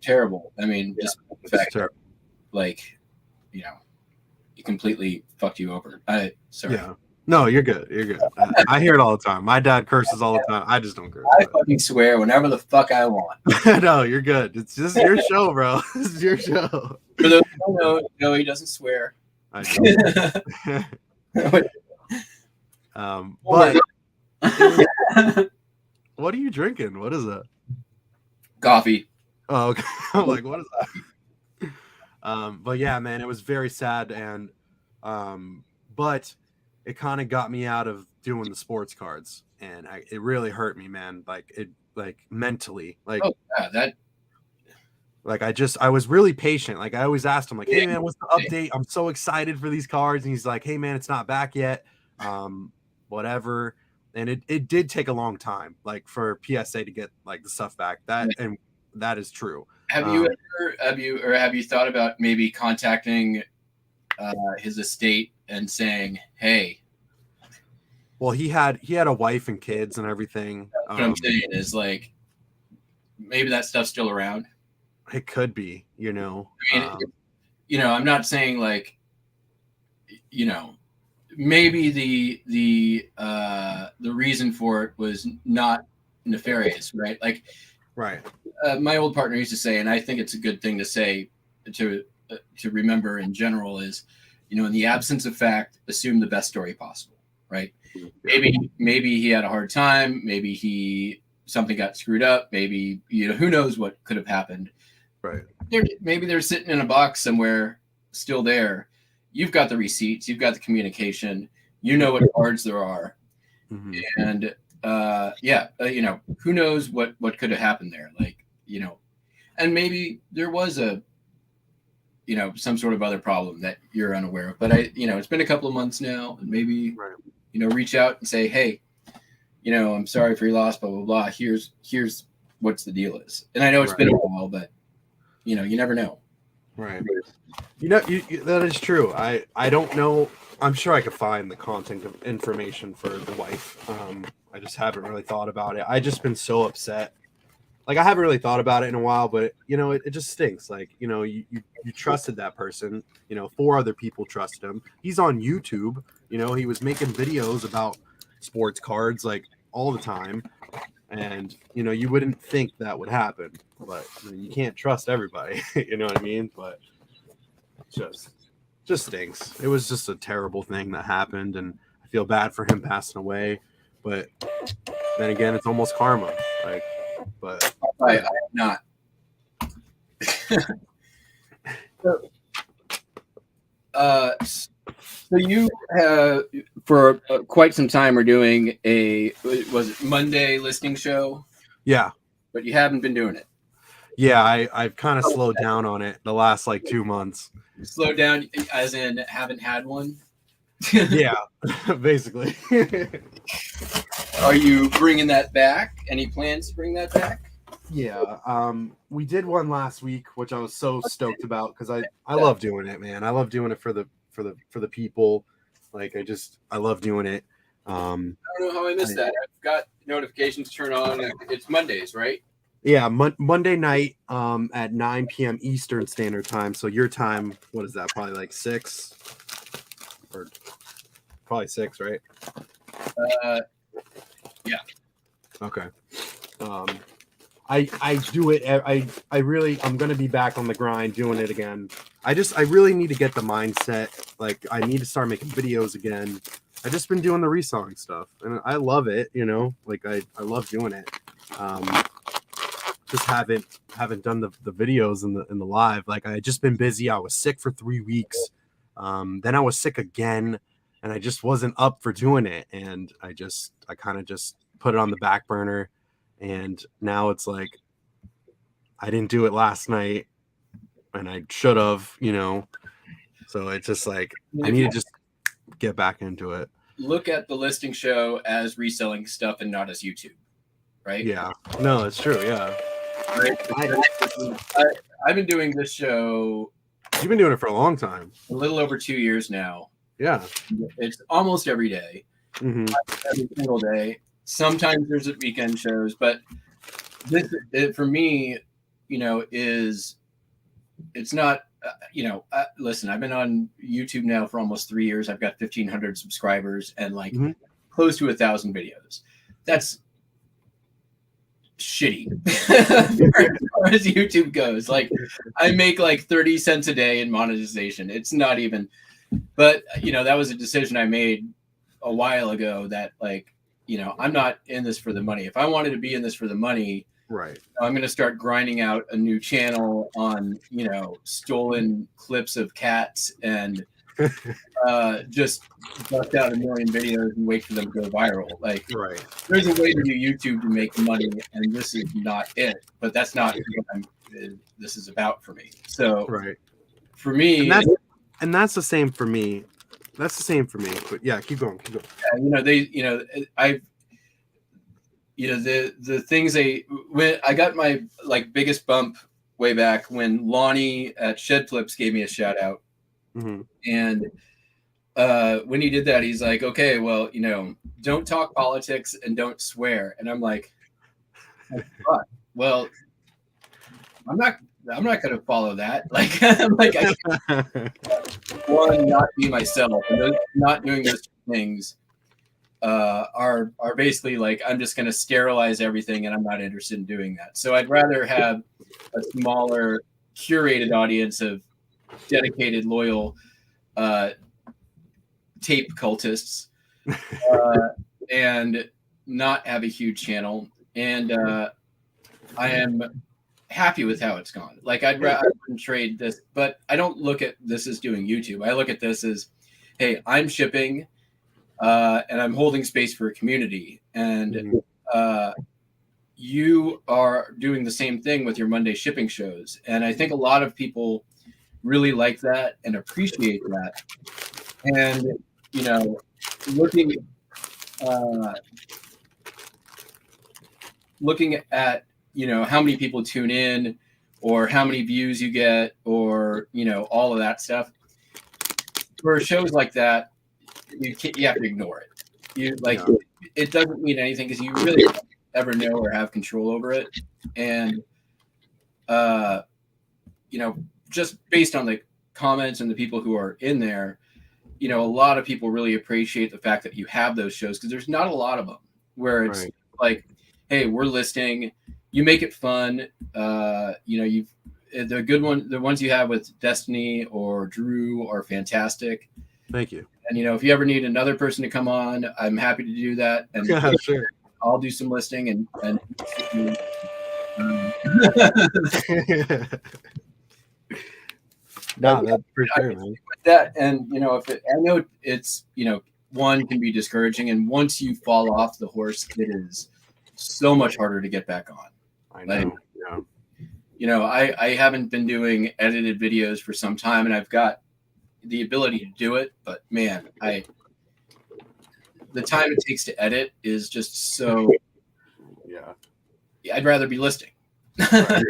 terrible. I mean, just the fact that, like, he completely fucked you over. Sorry. Yeah. No, you're good. You're good. I hear it all the time. My dad curses all the time. I just don't curse. I fucking swear whenever the fuck I want. No, you're good. It's just your show, bro. This is your show. For those who don't know, no, he doesn't swear. I know. But what are you drinking? What is that? Coffee. Oh, okay. I'm like, what is that? But yeah, man, it was very sad, and but it kind of got me out of doing the sports cards, and it really hurt me, man. Like mentally, like, oh, yeah, that. Like I was really patient. Like I always asked him, like, "Hey man, what's the update? I'm so excited for these cards." And he's like, "Hey man, it's not back yet. Whatever." And it did take a long time, like for PSA to get like the stuff back. That is true. Have you thought about maybe contacting his estate and saying, "Hey"? Well, he had a wife and kids and everything. What I'm saying is, like, maybe that stuff's still around. It could be, I mean, I'm not saying like, maybe the reason for it was not nefarious, right? Like, right. My old partner used to say, and I think it's a good thing to say to remember in general is, in the absence of fact, assume the best story possible, right? Yeah. Maybe he had a hard time. Maybe something got screwed up. Maybe, who knows what could have happened. Right. Maybe they're sitting in a box somewhere, still there. You've got the receipts. You've got the communication. You know what cards there are, and who knows what could have happened there? Like, and maybe there was a some sort of other problem that you're unaware of. But it's been a couple of months now, and maybe, Right. Reach out and say, hey, I'm sorry for your loss, blah, blah, blah. Here's what's the deal is. And I know it's been a while, but you never know. Right. That is true. I don't know. I'm sure I could find the contact information for the wife. I just haven't really thought about it. I just been so upset. Like, I haven't really thought about it in a while, but it just stinks. Like, you trusted that person, 4 other people trusted him. He's on YouTube, he was making videos about sports cards like all the time. And, you wouldn't think that would happen, but you can't trust everybody. You know what I mean? But just stinks. It was just a terrible thing that happened, and I feel bad for him passing away. But then again, it's almost karma. Like, but I am not. So you for quite some time are doing was it Monday listing show? Yeah. But you haven't been doing it. Yeah, I've kind of slowed down on it the last like 2 months. Slowed down as in haven't had one? Yeah, basically. Are you bringing that back? Any plans to bring that back? Yeah, we did one last week, which I was so stoked about because I love doing it, man. I love doing it for the people. Like, I love doing it. I don't know how I missed that. I've got notifications turned on. It's Mondays, right? Yeah, Monday night at 9 p.m. Eastern Standard Time. So your time, what is that? Probably like 6 or probably 6, right? Yeah. Okay. I do it. I'm going to be back on the grind doing it again. I really need to get the mindset. Like, I need to start making videos again. I just been doing the reselling stuff and I love it, like I love doing it. Just haven't done the videos in the live. Like, I just been busy. I was sick for 3 weeks. Then I was sick again and I just wasn't up for doing it. And I kind of just put it on the back burner. And now it's like, I didn't do it last night and I should have, so it's just like, I need to just get back into it. Look at the listing show as reselling stuff and not as YouTube, right? Yeah, no, it's true. Yeah. I've been doing this show. You've been doing it for a long time. A little over 2 years now. Yeah. It's almost every day. Mm-hmm. Every single day. Sometimes there's weekend shows, but for me, it's not, listen, I've been on YouTube now for almost 3 years. I've got 1,500 subscribers and close to 1,000 videos. That's shitty as far as YouTube goes. Like, I make like 30 cents a day in monetization. It's not even, but that was a decision I made a while ago that, like, I'm not in this for the money. If I wanted to be in this for the money, right, I'm going to start grinding out a new channel on, stolen clips of cats and just bust out a million videos and wait for them to go viral. Like, right. There's a way to do YouTube to make money, and this is not it. But that's not what this is about for me. So, right, for me, and that's the same for me. That's the same for me. But yeah, keep going. the things when I got my biggest bump way back when Lonnie at Shed Flips gave me a shout out. Mm-hmm. And when he did that, he's like, okay, well, don't talk politics and don't swear. And I'm like, well, I'm not going to follow that. Like, I'm like, I can't, not be myself. And not doing those things are basically like, I'm just going to sterilize everything and I'm not interested in doing that. So I'd rather have a smaller curated audience of dedicated, loyal tape cultists and not have a huge channel. And I am happy with how it's gone. Like, I wouldn't trade this, but I don't look at this as doing YouTube. I look at this as, hey, I'm shipping and I'm holding space for a community. And you are doing the same thing with your Monday shipping shows. And I think a lot of people really like that and appreciate that. And, you know, looking uh, looking at, you know, how many people tune in or how many views you get or, you know, all of that stuff. For shows like that, you have to ignore it. You like it doesn't mean anything because you really don't ever know or have control over it. And you know, just based on the comments and the people who are in there, you know, a lot of people really appreciate the fact that you have those shows because there's not a lot of them where it's like, hey, we're listing, you make it fun. You know, you've the good one, the ones you have with Destiny or Drew are fantastic. Thank you. And you know, if you ever need another person to come on, I'm happy to do that. And Yeah, sure. I'll do some listing and no, that's for sure, man. With that, and you know, I know it's, you know, one can be discouraging, and once you fall off the horse, it is so much harder to get back on. I know. Like, yeah. You know, I haven't been doing edited videos for some time, and I've got the ability to do it, but man, the time it takes to edit is just so. Yeah. I'd rather be listing. Right.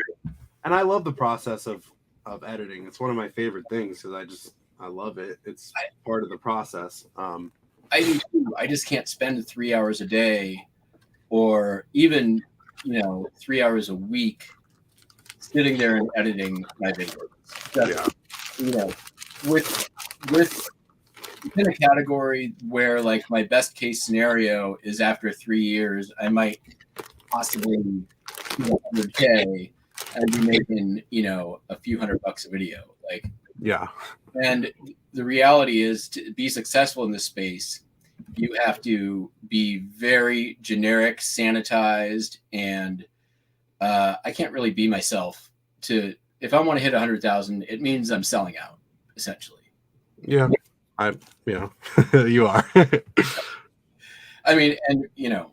And I love the process of editing. It's one of my favorite things because I love it. It's part of the process. I do too. I just can't spend 3 hours a day or even, you know, 3 hours a week sitting there and editing my videos. That's, you know, with in a category where like my best case scenario is after 3 years, I might possibly do 100K and be making, you know, a few $100 a video. Like, yeah. And the reality is, to be successful in this space, you have to be very generic, sanitized, and I can't really be myself. If I want to hit 100,000, it means I'm selling out, essentially. Yeah, you are. I mean, and you know,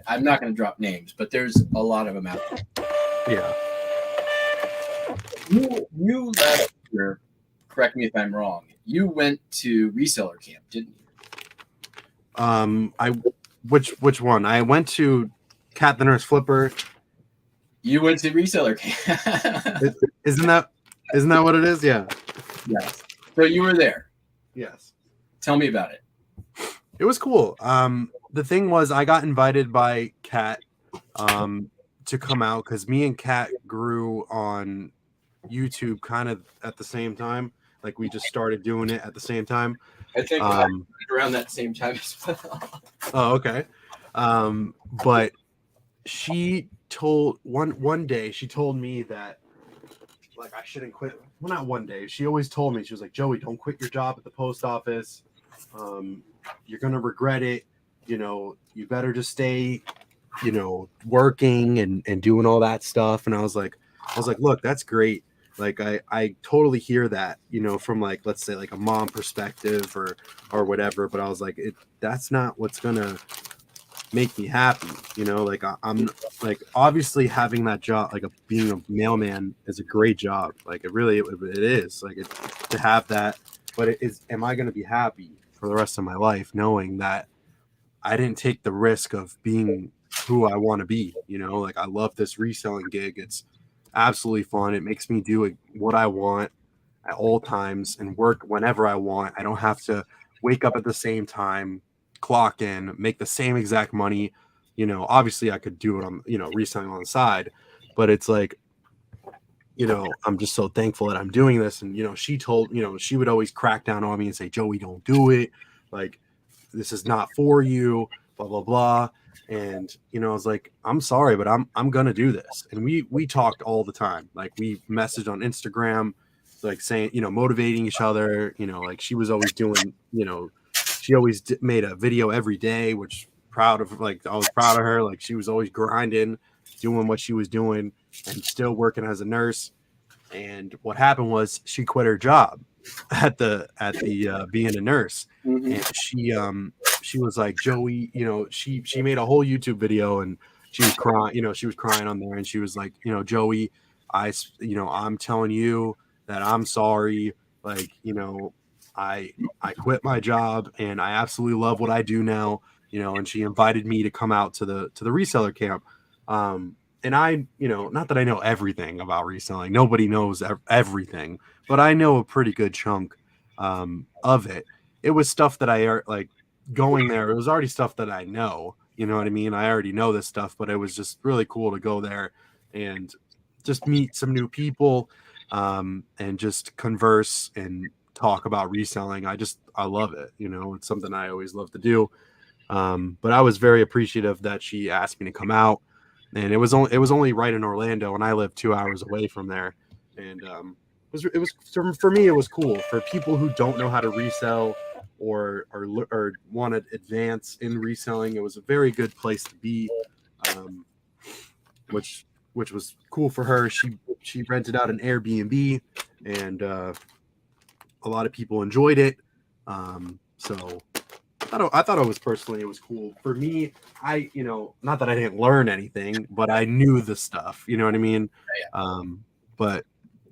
I'm not going to drop names, but there's a lot of them out there. Yeah. You last year, correct me if I'm wrong, you went to reseller camp, didn't you? Which one? I went to Cat the Nurse Flipper. You went to reseller camp. Isn't that what it is? Yeah. Yes. So you were there. Yes. Tell me about it. It was cool. The thing was, I got invited by Cat to come out because me and Cat grew on YouTube kind of at the same time. Like we just started doing it at the same time. I think around that same time as well. Oh, okay. But she told one day she told me that like I shouldn't quit. Well, not one day. She always told me, she was like, Joey, don't quit your job at the post office. You're gonna regret it. You know, you better just stay, you know, working and doing all that stuff. And I was like, look, that's great. Like I totally hear that, you know, from like, let's say like a mom perspective or whatever. But I was like, that's not what's gonna make me happy, you know. Like I'm like, obviously having that job, like being a mailman is a great job. Like it is like to have that. But it is, am I gonna be happy for the rest of my life knowing that I didn't take the risk of being who I want to be? You know, like I love this reselling gig. It's absolutely fun. It makes me do what I want at all times and work whenever I want. I don't have to wake up at the same time, clock in, make the same exact money. You know, obviously I could do it on, you know, reselling on the side, but it's like, you know, I'm just so thankful that I'm doing this. And, you know, she would always crack down on me and say, Joey, don't do it. Like, this is not for you, blah, blah, blah. And, you know, I was like, I'm sorry, but I'm going to do this. And we talked all the time. Like we messaged on Instagram, like saying, you know, motivating each other, you know, like she was always doing, you know, she always made a video every day, which I was proud of her. Like she was always grinding, doing what she was doing and still working as a nurse. And what happened was she quit her job at the being a nurse. Mm-hmm. And she was like, Joey, you know, she made a whole YouTube video and she was crying, you know, she was crying on there and she was like, you know, Joey, I'm telling you, that I'm sorry. Like, I quit my job and I absolutely love what I do now, and she invited me to come out to the reseller camp. And I, not that I know everything about reselling. Nobody knows everything, but I know a pretty good chunk of it. It was stuff that I like going there. It was already stuff that I know, you know what I mean? I already know this stuff, but it was just really cool to go there and just meet some new people, and just converse and talk about reselling. I love it. It's something I always love to do. But I was very appreciative that she asked me to come out, and it was only right in Orlando, and I live 2 hours away from there. And it was for me, it was cool. For people who don't know how to resell or want to advance in reselling, it was a very good place to be. Which was cool for her. She rented out an Airbnb, and a lot of people enjoyed it. So I thought it was cool. For me, not that I didn't learn anything, but I knew the stuff, you know what I mean? But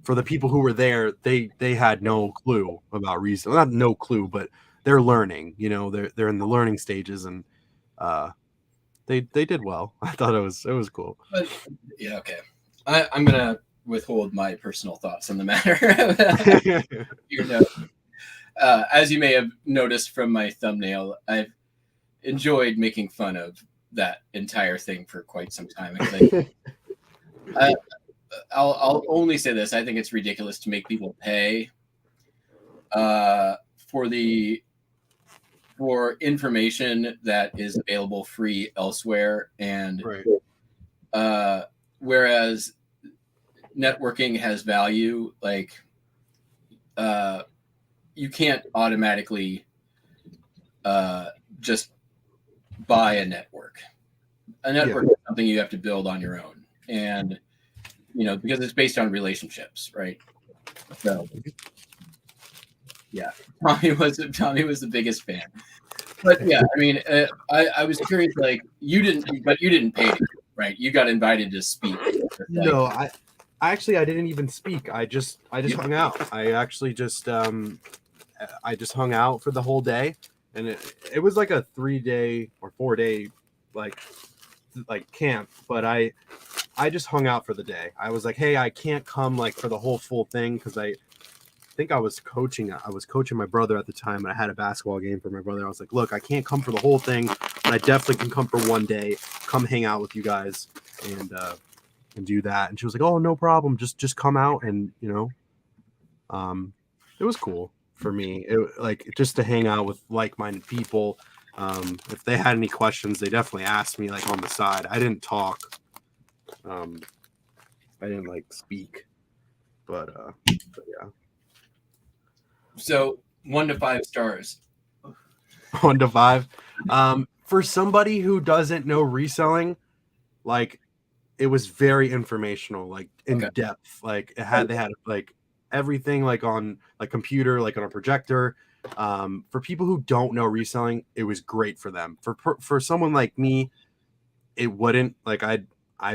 for the people who were there, they had no clue about reselling. Not no clue, but they're learning, they're in the learning stages, and they did well. I thought it was cool. But, yeah, okay. I'm gonna withhold my personal thoughts on the matter. As you may have noticed from my thumbnail, I've enjoyed making fun of that entire thing for quite some time. I'll only say this: I think it's ridiculous to make people pay for information that is available free elsewhere, and Right. Whereas networking has value, like you can't automatically just buy a network. A network is something you have to build on your own, and because it's based on relationships, right? So yeah, Tommy was the biggest fan. But yeah, I mean, I was curious, like you didn't pay, right? You got invited to speak. No, I didn't even speak. I just hung out. I actually just hung out for the whole day, and it was like a 3-day or 4-day like camp, but I just hung out for the day. I was like, hey, I can't come like for the whole full thing because I think I was coaching my brother at the time, and I had a basketball game for my brother. I was like, look, I can't come for the whole thing, but I definitely can come for one day, come hang out with you guys and do that. And she was like, oh, no problem, just come out. And it was cool for me, just to hang out with like-minded people. If they had any questions, they definitely asked me like on the side. I didn't talk. I didn't like speak, but yeah. So 1 to 5 stars. 1 to 5. For somebody who doesn't know reselling, like it was very informational, like in depth. Like they had like everything like on like computer, like on a projector. For people who don't know reselling, it was great for them. For someone like me, it wouldn't. Like I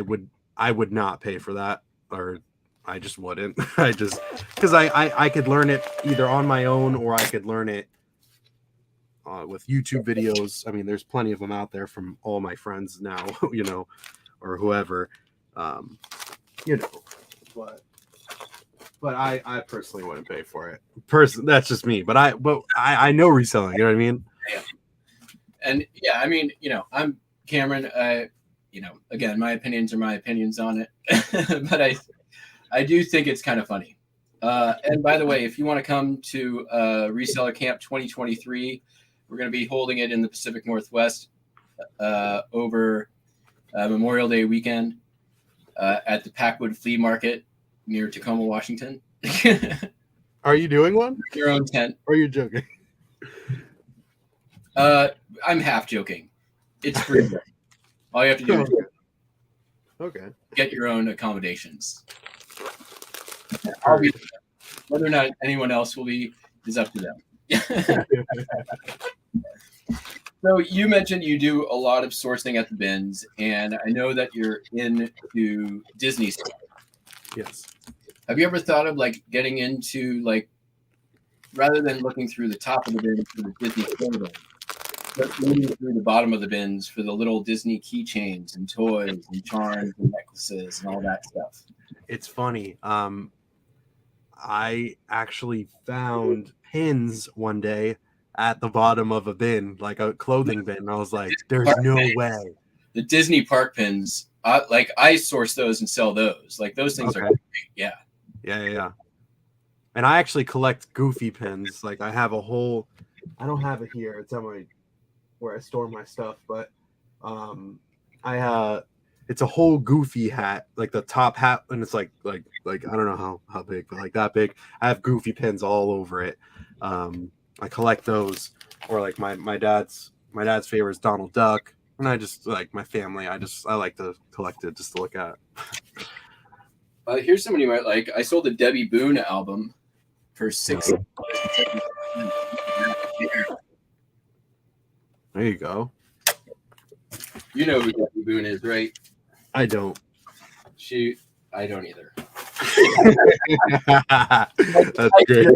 would not pay for that, or I just wouldn't. Because I could learn it either on my own, or I could learn it with YouTube videos. I mean, there's plenty of them out there from all my friends now, or whoever, but I personally wouldn't pay for it. That's just me. But I know reselling. You know what I mean? Yeah. And yeah, I mean, I'm Cameron. Again, my opinions are my opinions on it, but I do think it's kind of funny. And by the way, if you want to come to Reseller Camp 2023, we're going to be holding it in the Pacific Northwest over Memorial Day weekend at the Packwood Flea Market near Tacoma, Washington. Are you doing one? Your own tent. Or are you joking? I'm half joking. It's free. All you have to do is get your own accommodations. Whether or not anyone else will be is up to them. So you mentioned you do a lot of sourcing at the bins, and I know that you're into Disney stuff. Yes. Have you ever thought of like getting into like rather than looking through the top of the bin for the Disney clothing, but looking through the bottom of the bins for the little Disney keychains and toys and charms and necklaces and all that stuff? It's funny. I actually found pins one day at the bottom of a bin, like a clothing bin. And I was like, there's no way. The Disney park pins, I source those and sell those. Like those things are Okay. great. Yeah. Yeah. And I actually collect Goofy pins. Like I have a whole, I don't have it here. It's on where I store my stuff, but it's a whole Goofy hat, like the top hat, and it's like I don't know how big, but like that big. I have Goofy pins all over it. I collect those, or like my dad's favorite is Donald Duck, and I just like my family. I like to collect it just to look at. Here's somebody you might like. I sold a Debbie Boone album for $6. There you go. You know who Debbie Boone is, right? I don't. I don't either. That's great.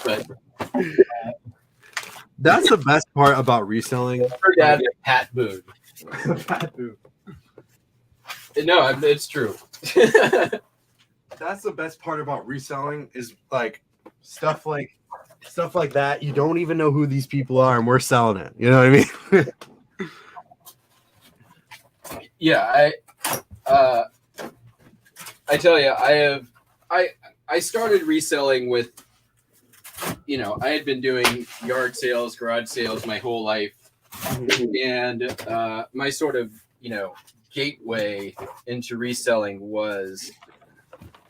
But That's the best part about reselling. her dad is Pat Boone. Pat Boone. No, it's true. That's the best part about reselling is like stuff like that. You don't even know who these people are, and we're selling it. You know what I mean? Yeah, I tell you, I started reselling with, I had been doing yard sales, garage sales my whole life, and my sort of gateway into reselling was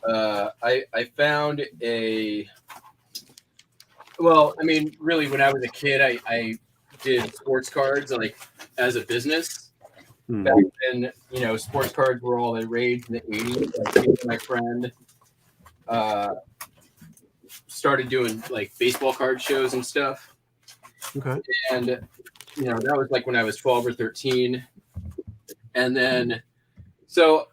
I found really when I was a kid I did sports cards like as a business. Back then, sports cards were all the rage in the 80s. My friend started doing like baseball card shows and stuff. Okay. And, that was like when I was 12 or 13. And then, so,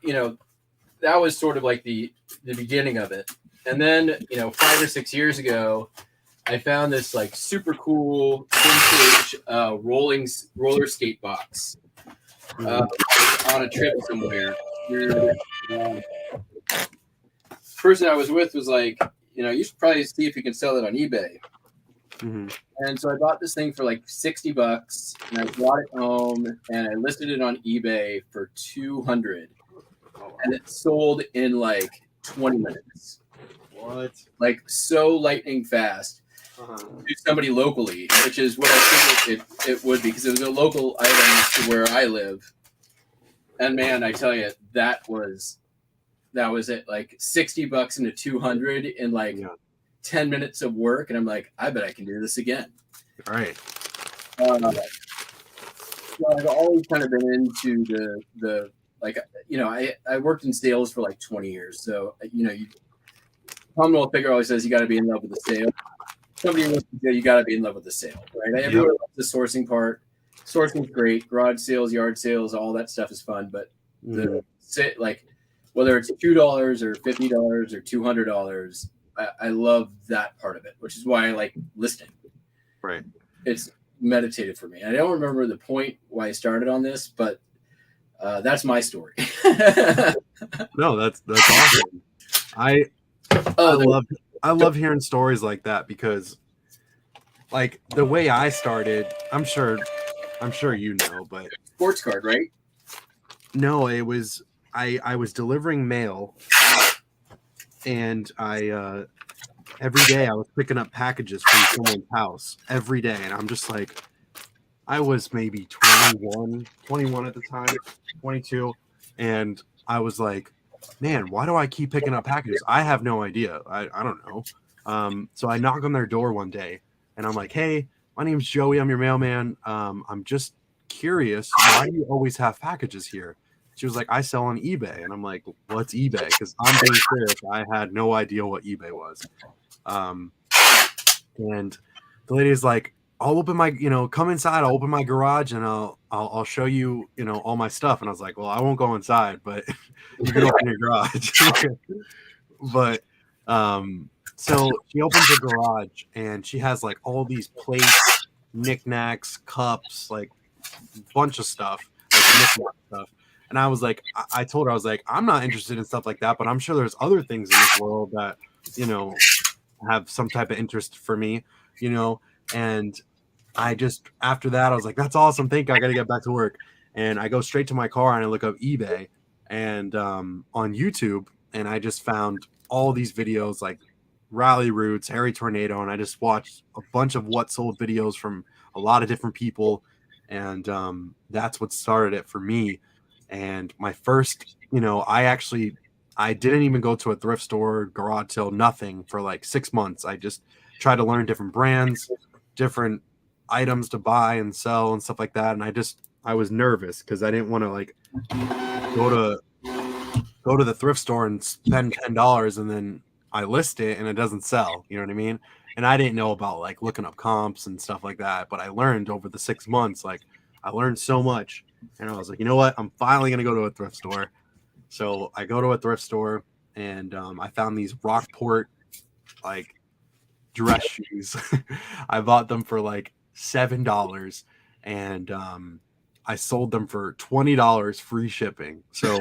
that was sort of like the beginning of it. And then, 5 or 6 years ago, I found this like super cool vintage roller skate box. On a trip somewhere. Person I was with was like, you should probably see if you can sell it on eBay. And so I bought this thing for like $60, and I brought it home and I listed it on eBay for $200, and it sold in like 20 minutes. What? Like so lightning fast. To somebody locally, which is what I figured it would be, because it was a local item to where I live. And man, I tell you, that was it. Like $60 into 200 in like 10 minutes of work, and I'm like, I bet I can do this again. All right. So I've always kind of been into the like, I worked in sales for like 20 years, so Commonwealth Figure always says you got to be in love with the sale. Somebody wants to say you got to be in love with the sale, right? Everyone loves the sourcing part. Sourcing's great. Garage sales, yard sales, all that stuff is fun. But like whether it's $2 or $50 or $200, I love that part of it, which is why I like listing. Right. It's meditative for me. I don't remember the point why I started on this, but that's my story. No, that's awesome. I love hearing stories like that, because like the way I started, I'm sure but sports card, right? No, it was I was delivering mail, and I every day I was picking up packages from someone's house every day, and I'm just like, I was maybe 21 at the time, 22, and I was like, man, why do I keep picking up packages? I have no idea. I don't know. So I knock on their door one day, and I'm like, hey, my name's Joey. I'm your mailman. I'm just curious, why do you always have packages here? She was like, I sell on eBay. And I'm like, what's eBay? Because I'm being serious. I had no idea what eBay was. And the lady's like, I'll open my, come inside. I'll open my garage and I'll show you, all my stuff. And I was like, well, I won't go inside, but you can open your garage. But So she opens a garage and she has like all these plates, knickknacks, cups, like bunch of stuff, like knickknack stuff. And I was like, I told her, I was like, I'm not interested in stuff like that, but I'm sure there's other things in this world that, you know, have some type of interest for me, you know. And I just, after that, I was like, that's awesome. Thank you. I got to get back to work. And I go straight to my car and I look up eBay and on YouTube, and I just found all these videos like Rally Roots, Harry Tornado, and I just watched a bunch of what sold videos from a lot of different people, and that's what started it for me. And my first, you know, I didn't even go to a thrift store, garage sale, nothing for like 6 months. I just tried to learn different brands, different items to buy and sell and stuff like that. And I was nervous because I didn't want to like go to the thrift store and spend $10 and then I list it and it doesn't sell. You know what I mean? And I didn't know about like looking up comps and stuff like that. But I learned over the 6 months, like I learned so much. And I was like, you know what? I'm finally gonna go to a thrift store. So I go to a thrift store and I found these Rockport like dress shoes. I bought them for like $7 and I sold them for $20 free shipping. So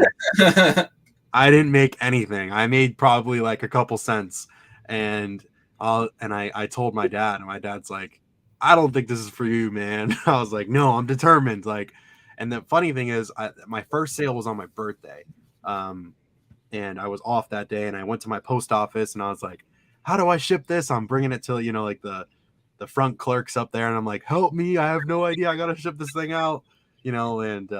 I didn't make anything. I made probably like a couple cents. And I told my dad, and my dad's like, I don't think this is for you, man. I was like, no, I'm determined. Like, and the funny thing is, my first sale was on my birthday. And I was off that day, and I went to my post office and I was like, how do I ship this? I'm bringing it to, you know, like the front clerks up there, and I'm like, help me, I have no idea, I gotta ship this thing out, you know. And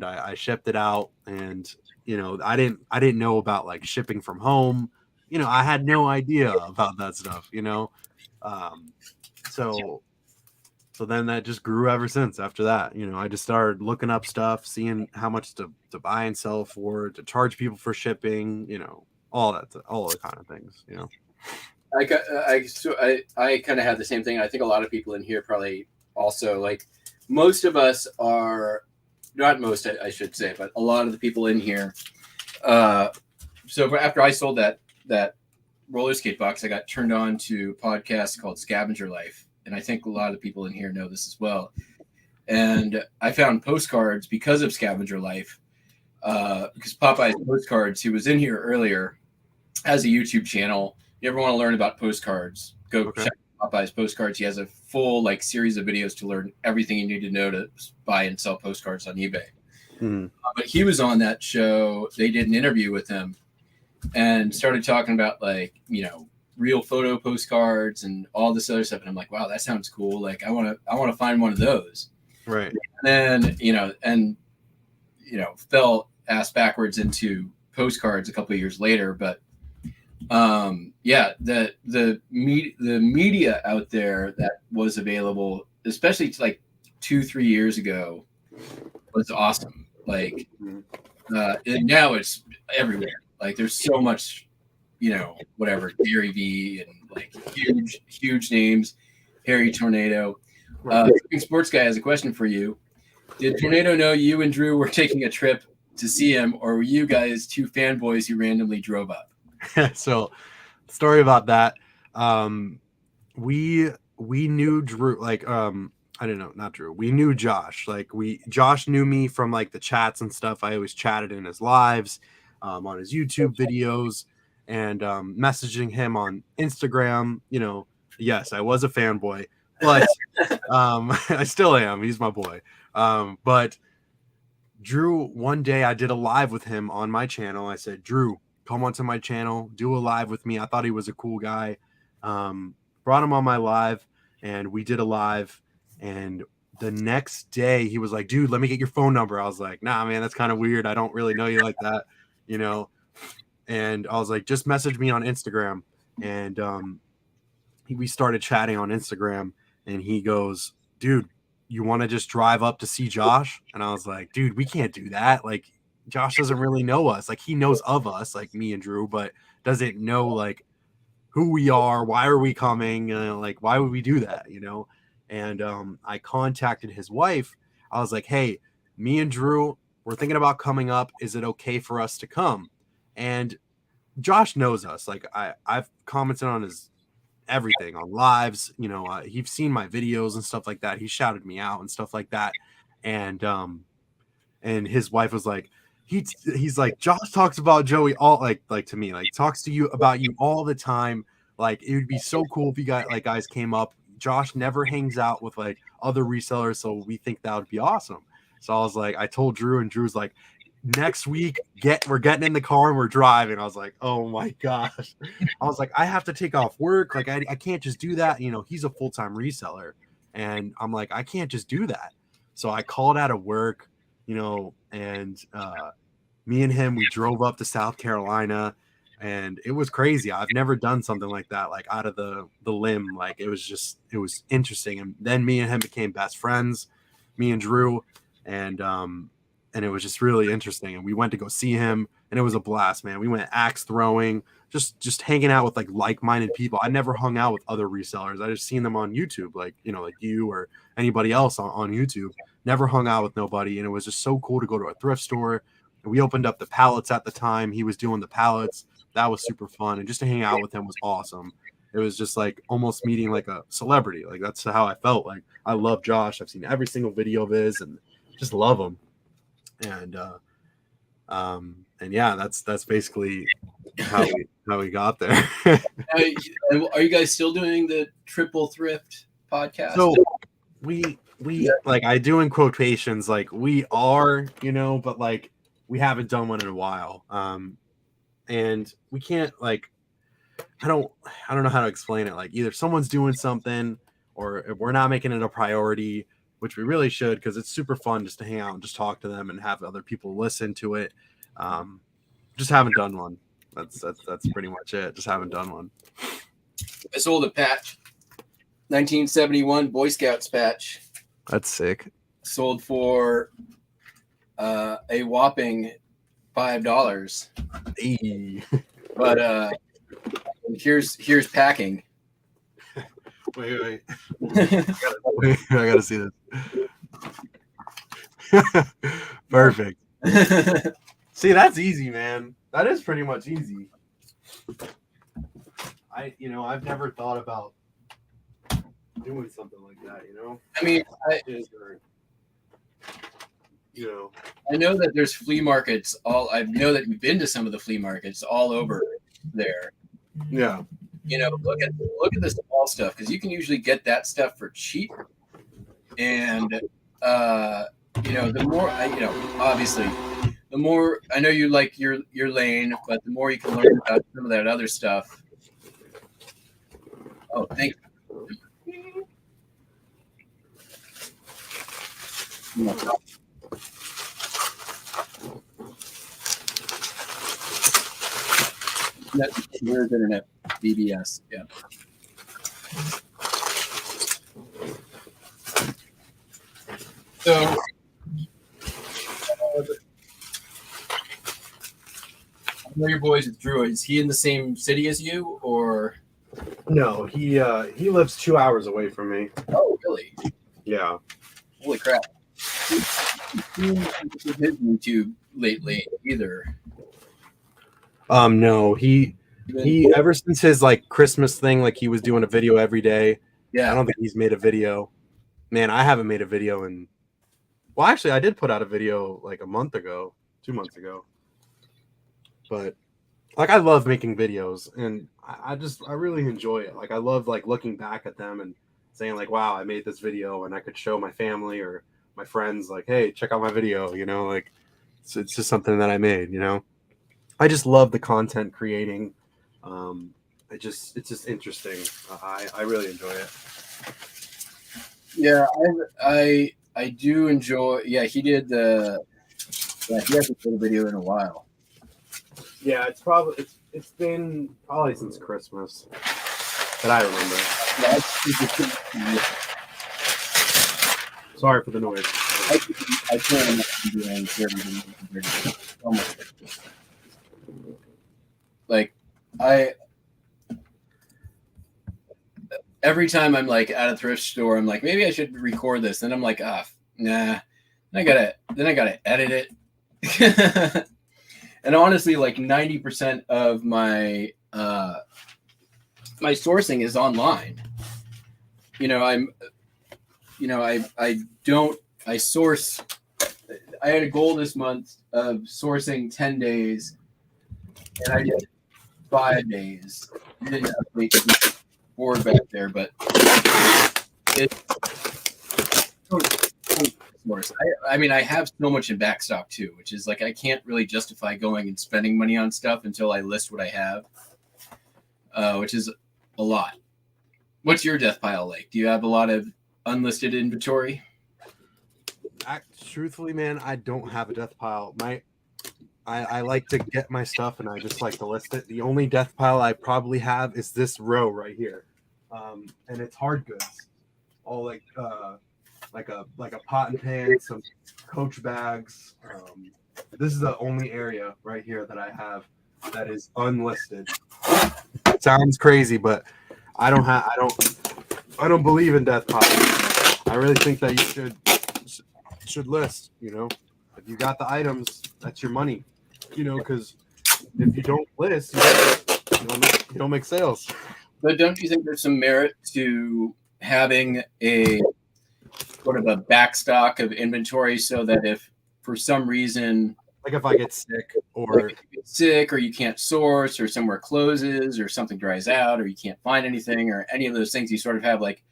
I shipped it out, and you know, I didn't know about like shipping from home, you know. I had no idea about that stuff, you know. um so then that just grew ever since. After that, you know, I just started looking up stuff, seeing how much to buy and sell for, to charge people for shipping, you know, all the kind of things, you know. I kind of have the same thing. I think a lot of people in here probably also, like, most of us are not most, I should say, but a lot of the people in here. So after I sold that roller skate box, I got turned on to a podcast called Scavenger Life, and I think a lot of people in here know this as well. And I found postcards because of Scavenger Life, because Popeye's Postcards, who was in here earlier, has a YouTube channel. You ever want to learn about postcards, go check Popeye's Postcards. He has a full like series of videos to learn everything you need to know to buy and sell postcards on eBay. But he was on that show. They did an interview with him and started talking about, like, you know, real photo postcards and all this other stuff. And I'm like, wow, that sounds cool. Like, I want to find one of those. Right. And then, you know, fell ass backwards into postcards a couple of years later. But yeah, the media out there that was available, especially to like 2-3 years ago, was awesome. Like, and now it's everywhere. Like, there's so much, you know, whatever, Gary V and like huge names, Harry Tornado. Sports Guy has a question for you. Did Tornado know you and Drew were taking a trip to see him, or were you guys two fanboys who randomly drove up? So, story about that. We knew Drew, like, I don't know, not Drew. We knew Josh. Like, Josh knew me from like the chats and stuff. I always chatted in his lives, on his YouTube videos, and messaging him on Instagram. You know, yes, I was a fanboy, but I still am. He's my boy. But Drew, one day I did a live with him on my channel. I said, Drew, come onto my channel, do a live with me. I thought he was a cool guy. Brought him on my live, and we did a live. And the next day he was like, dude, let me get your phone number. I was like, nah, man, that's kind of weird. I don't really know you like that, you know? And I was like, just message me on Instagram. And we started chatting on Instagram, and he goes, dude, you want to just drive up to see Josh? And I was like, dude, we can't do that. Like, Josh doesn't really know us. Like, he knows of us, like me and Drew, but doesn't know like who we are. Why are we coming? Like, why would we do that? You know? And I contacted his wife. I was like, hey, me and Drew, we're thinking about coming up. Is it okay for us to come? And Josh knows us. Like I've commented on his everything on lives. He's seen my videos and stuff like that. He shouted me out and stuff like that. And his wife was like, he's like, Josh talks about Joey all like to me, like talks to you about you all the time. Like it would be so cool if you guys came up. Josh never hangs out with like other resellers, so we think that would be awesome. So I was like, I told Drew, and Drew's like, next week we're getting in the car and we're driving. I was like, oh my gosh. I was like, I have to take off work. Like I can't just do that. He's a full-time reseller, and I'm like, I can't just do that. So I called out of work, and me and him, we drove up to South Carolina, and it was crazy. I've never done something like that, like out of the limb. Like it was interesting. And then me and him became best friends, me and Drew, and it was just really interesting. And we went to go see him, and it was a blast, man. We went axe throwing, just hanging out with like-minded people. I never hung out with other resellers. I just seen them on YouTube, like you or anybody else on YouTube. Never hung out with nobody, and it was just so cool to go to a thrift store. And we opened up the pallets at the time. He was doing the pallets. That was super fun, and just to hang out with him was awesome. It was just like almost meeting like a celebrity. Like that's how I felt. Like I love Josh. I've seen every single video of his, and just love him. And yeah, that's basically how we got there. Are you guys still doing the Triple Thrift podcast? So we like, I do in quotations, like we are, but like we haven't done one in a while. And we can't, like, I don't know how to explain it. Like either someone's doing something, or if we're not making it a priority, which we really should, because it's super fun just to hang out and just talk to them and have other people listen to it. Just haven't done one. That's pretty much it. Just haven't done one. I sold a patch, 1971 Boy Scouts patch. That's sick. Sold for a whopping $5. Hey. But here's packing. Wait. I gotta see this. Perfect. See, that's easy, man. That is pretty much easy. I've never thought about doing something like that, I mean, I know that there's flea markets I know that we've been to some of the flea markets all over there. Yeah. Look at the small stuff, because you can usually get that stuff for cheap. And the more obviously, the more I know you like your lane, but the more you can learn about some of that other stuff. Oh, thank you. Here's internet BBS. Yeah. So, I know your boys with Drew. Is he in the same city as you, or? No, he lives 2 hours away from me. Oh, really? Yeah. Holy crap! His YouTube lately either. No, he ever since his like Christmas thing, like he was doing a video every day. Yeah. I don't think he's made a video. Man, I haven't made a video in. Well, actually, I did put out a video like a month ago, 2 months ago. But like, I love making videos, and I really enjoy it. Like, I love like looking back at them and saying like, wow, I made this video, and I could show my family or my friends like, hey, check out my video. Like it's just something that I made. I just love the content creating. It's just interesting. I really enjoy it. Yeah, I do enjoy. Yeah, he did the. Yeah, he hasn't made a video in a while. Yeah, it's been probably since Christmas that I remember. Yeah, Sorry for the noise. I can't imagine doing almost like every time I'm like at a thrift store, I'm like, maybe I should record this. Then I'm like, nah. Then I gotta edit it. And honestly, like 90% of my my sourcing is online. I source. I had a goal this month of sourcing 10 days, and I did 5 days. I didn't update the board back there, but it's source. I mean, I have so much in backstock too, which is like I can't really justify going and spending money on stuff until I list what I have, which is a lot. What's your death pile like? Do you have a lot of unlisted inventory? Truthfully, man, I don't have a death pile. I like to get my stuff and I just like to list it. The only death pile I probably have is this row right here, and it's hard goods, all like a pot and pan, some Coach bags. This is the only area right here that I have that is unlisted. It sounds crazy, but I don't believe in death piles. I really think that you should list. You know, if you got the items, that's your money. You know, because if you don't list, you don't make sales. But don't you think there's some merit to having a sort of a backstock of inventory so that if for some reason, like if I get sick or you can't source or somewhere closes or something dries out or you can't find anything or any of those things, you sort of have like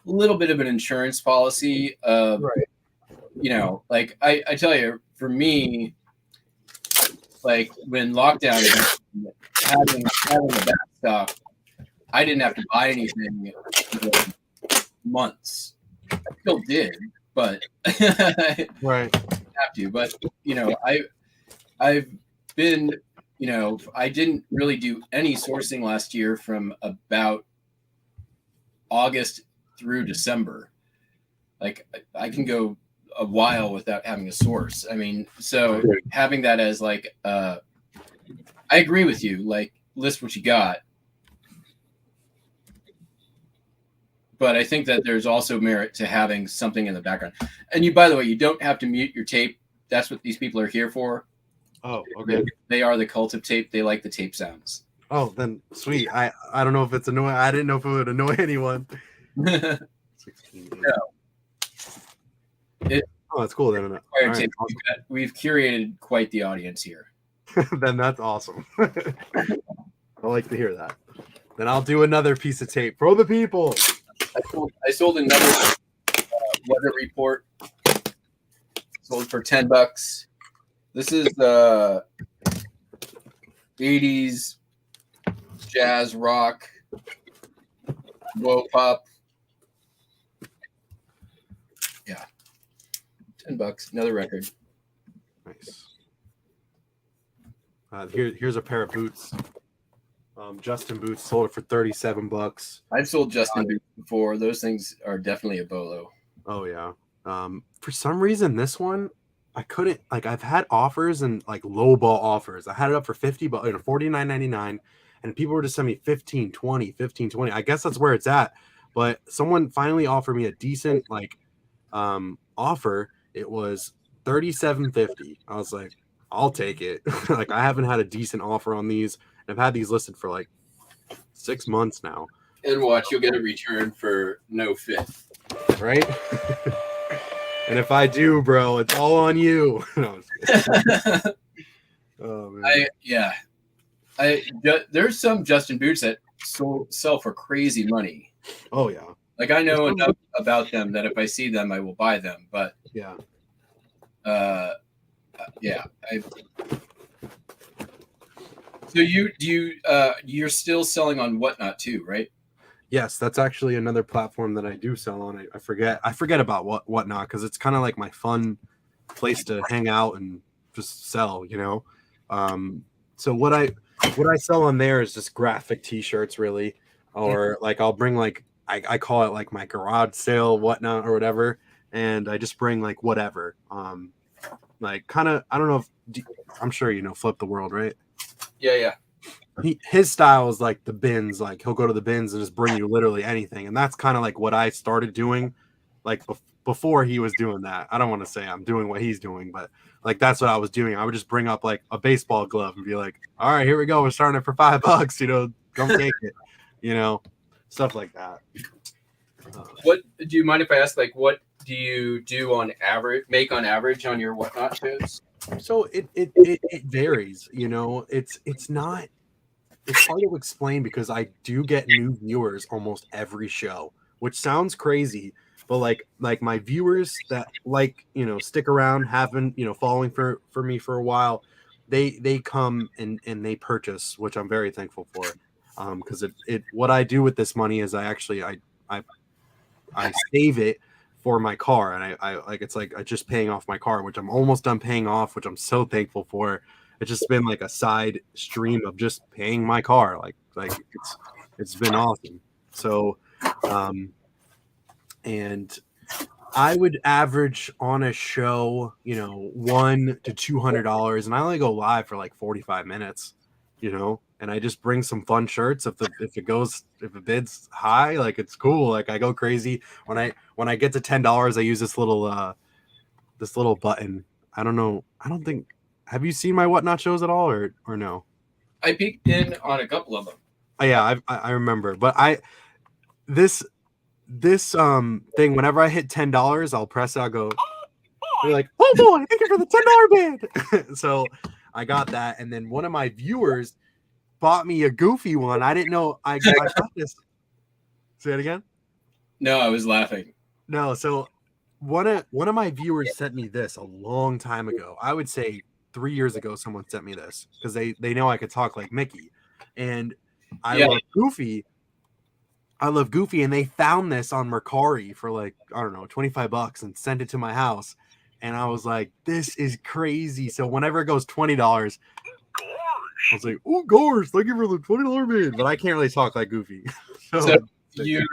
a little bit of an insurance policy of, right. You know, like I tell you, for me, like when lockdown, having a backstock, I didn't have to buy anything for months. I still did, but right. have to. But you know, I've been, you know, I didn't really do any sourcing last year from about August through December. Like I can go a while without having a source. I mean, so having that as like, I agree with you. Like, list what you got. But I think that there's also merit to having something in the background. And you, by the way, you don't have to mute your tape. That's what these people are here for. Oh, okay. They are the cult of tape. They like the tape sounds. Oh, then sweet. I don't know if it's annoying. I didn't know if it would annoy anyone. 16. Oh, that's cool. Then Right, awesome. We've curated quite the audience here. Then that's awesome. I like to hear that. Then I'll do another piece of tape for the people. I sold another weather report. Sold for $10. This is the 80s jazz rock whoa pop. Yeah, $10. Another record. Nice. Here's a pair of boots. Justin boots, sold it for $37. I've sold Justin boots before. Those things are definitely a bolo. Oh yeah. For some reason, this one I couldn't, like, I've had offers and like lowball offers. I had it up for $50, $49.99, and people were just sending me 15, 20, 15, 20. I guess that's where it's at. But someone finally offered me a decent offer. It was $37.50. I was like, I'll take it. Like, I haven't had a decent offer on these. I've had these listed for like 6 months now. And watch, you'll get a return for no fit. Right? And if I do, bro, it's all on you. No, oh, man. There's some Justin boots that sell for crazy money. Oh yeah. Like I know enough about them that if I see them, I will buy them. But yeah. So you're still selling on Whatnot too, right? Yes, that's actually another platform that I do sell on. I forget about Whatnot because it's kind of like my fun place to hang out and just sell, you know. So what I sell on there is just graphic T-shirts, really, or like I'll bring like I call it like my garage sale, Whatnot or whatever, and I just bring like whatever. Like kind of I don't know if I'm sure you know Flip the World, right? Yeah. His style is like the bins. Like he'll go to the bins and just bring you literally anything, and that's kind of like what I started doing, like before he was doing that. I don't want to say I'm doing what he's doing, but like that's what I was doing. I would just bring up like a baseball glove and be like, all right, here we go. We're starting it for $5, you know, come take it, you know, stuff like that. What do you mind if I ask, like, what do you do on average on your Whatnot shows? So it varies, you know. It's hard to explain because I do get new viewers almost every show, which sounds crazy, but like my viewers that like, you know, stick around, have been, you know, following for me for a while, they come and they purchase, which I'm very thankful for. Because it what I do with this money is I save it for my car, and I like, it's like I just paying off my car, which I'm almost done paying off, which I'm so thankful for. It's just been like a side stream of just paying my car, like it's been awesome. So and I would average on a show, you know, $100 to $200, and I only go live for like 45 minutes, you know, and I just bring some fun shirts. If the bid's high, like it's cool. Like I go crazy when I get to $10. I use this little button. I don't know. I don't think. Have you seen my Whatnot shows at all, or no? I peeked in on a couple of them. Oh, yeah, I remember, but this thing, whenever I hit $10, I'll press it. I'll go. They're like, oh boy, thank you for the $10 bid. So I got that, and then one of my viewers bought me a goofy one. I didn't know I got this. Say it again. No, I was laughing. No, so one of my viewers sent me this a long time ago. I would say 3 years ago, someone sent me this because they know I could talk like Mickey, and I love Goofy. I love Goofy, and they found this on Mercari for like, I don't know, $25 and sent it to my house. And I was like, this is crazy. So whenever it goes $20, I was like, oh gosh, thank you for the $20 bid. But I can't really talk like Goofy. So you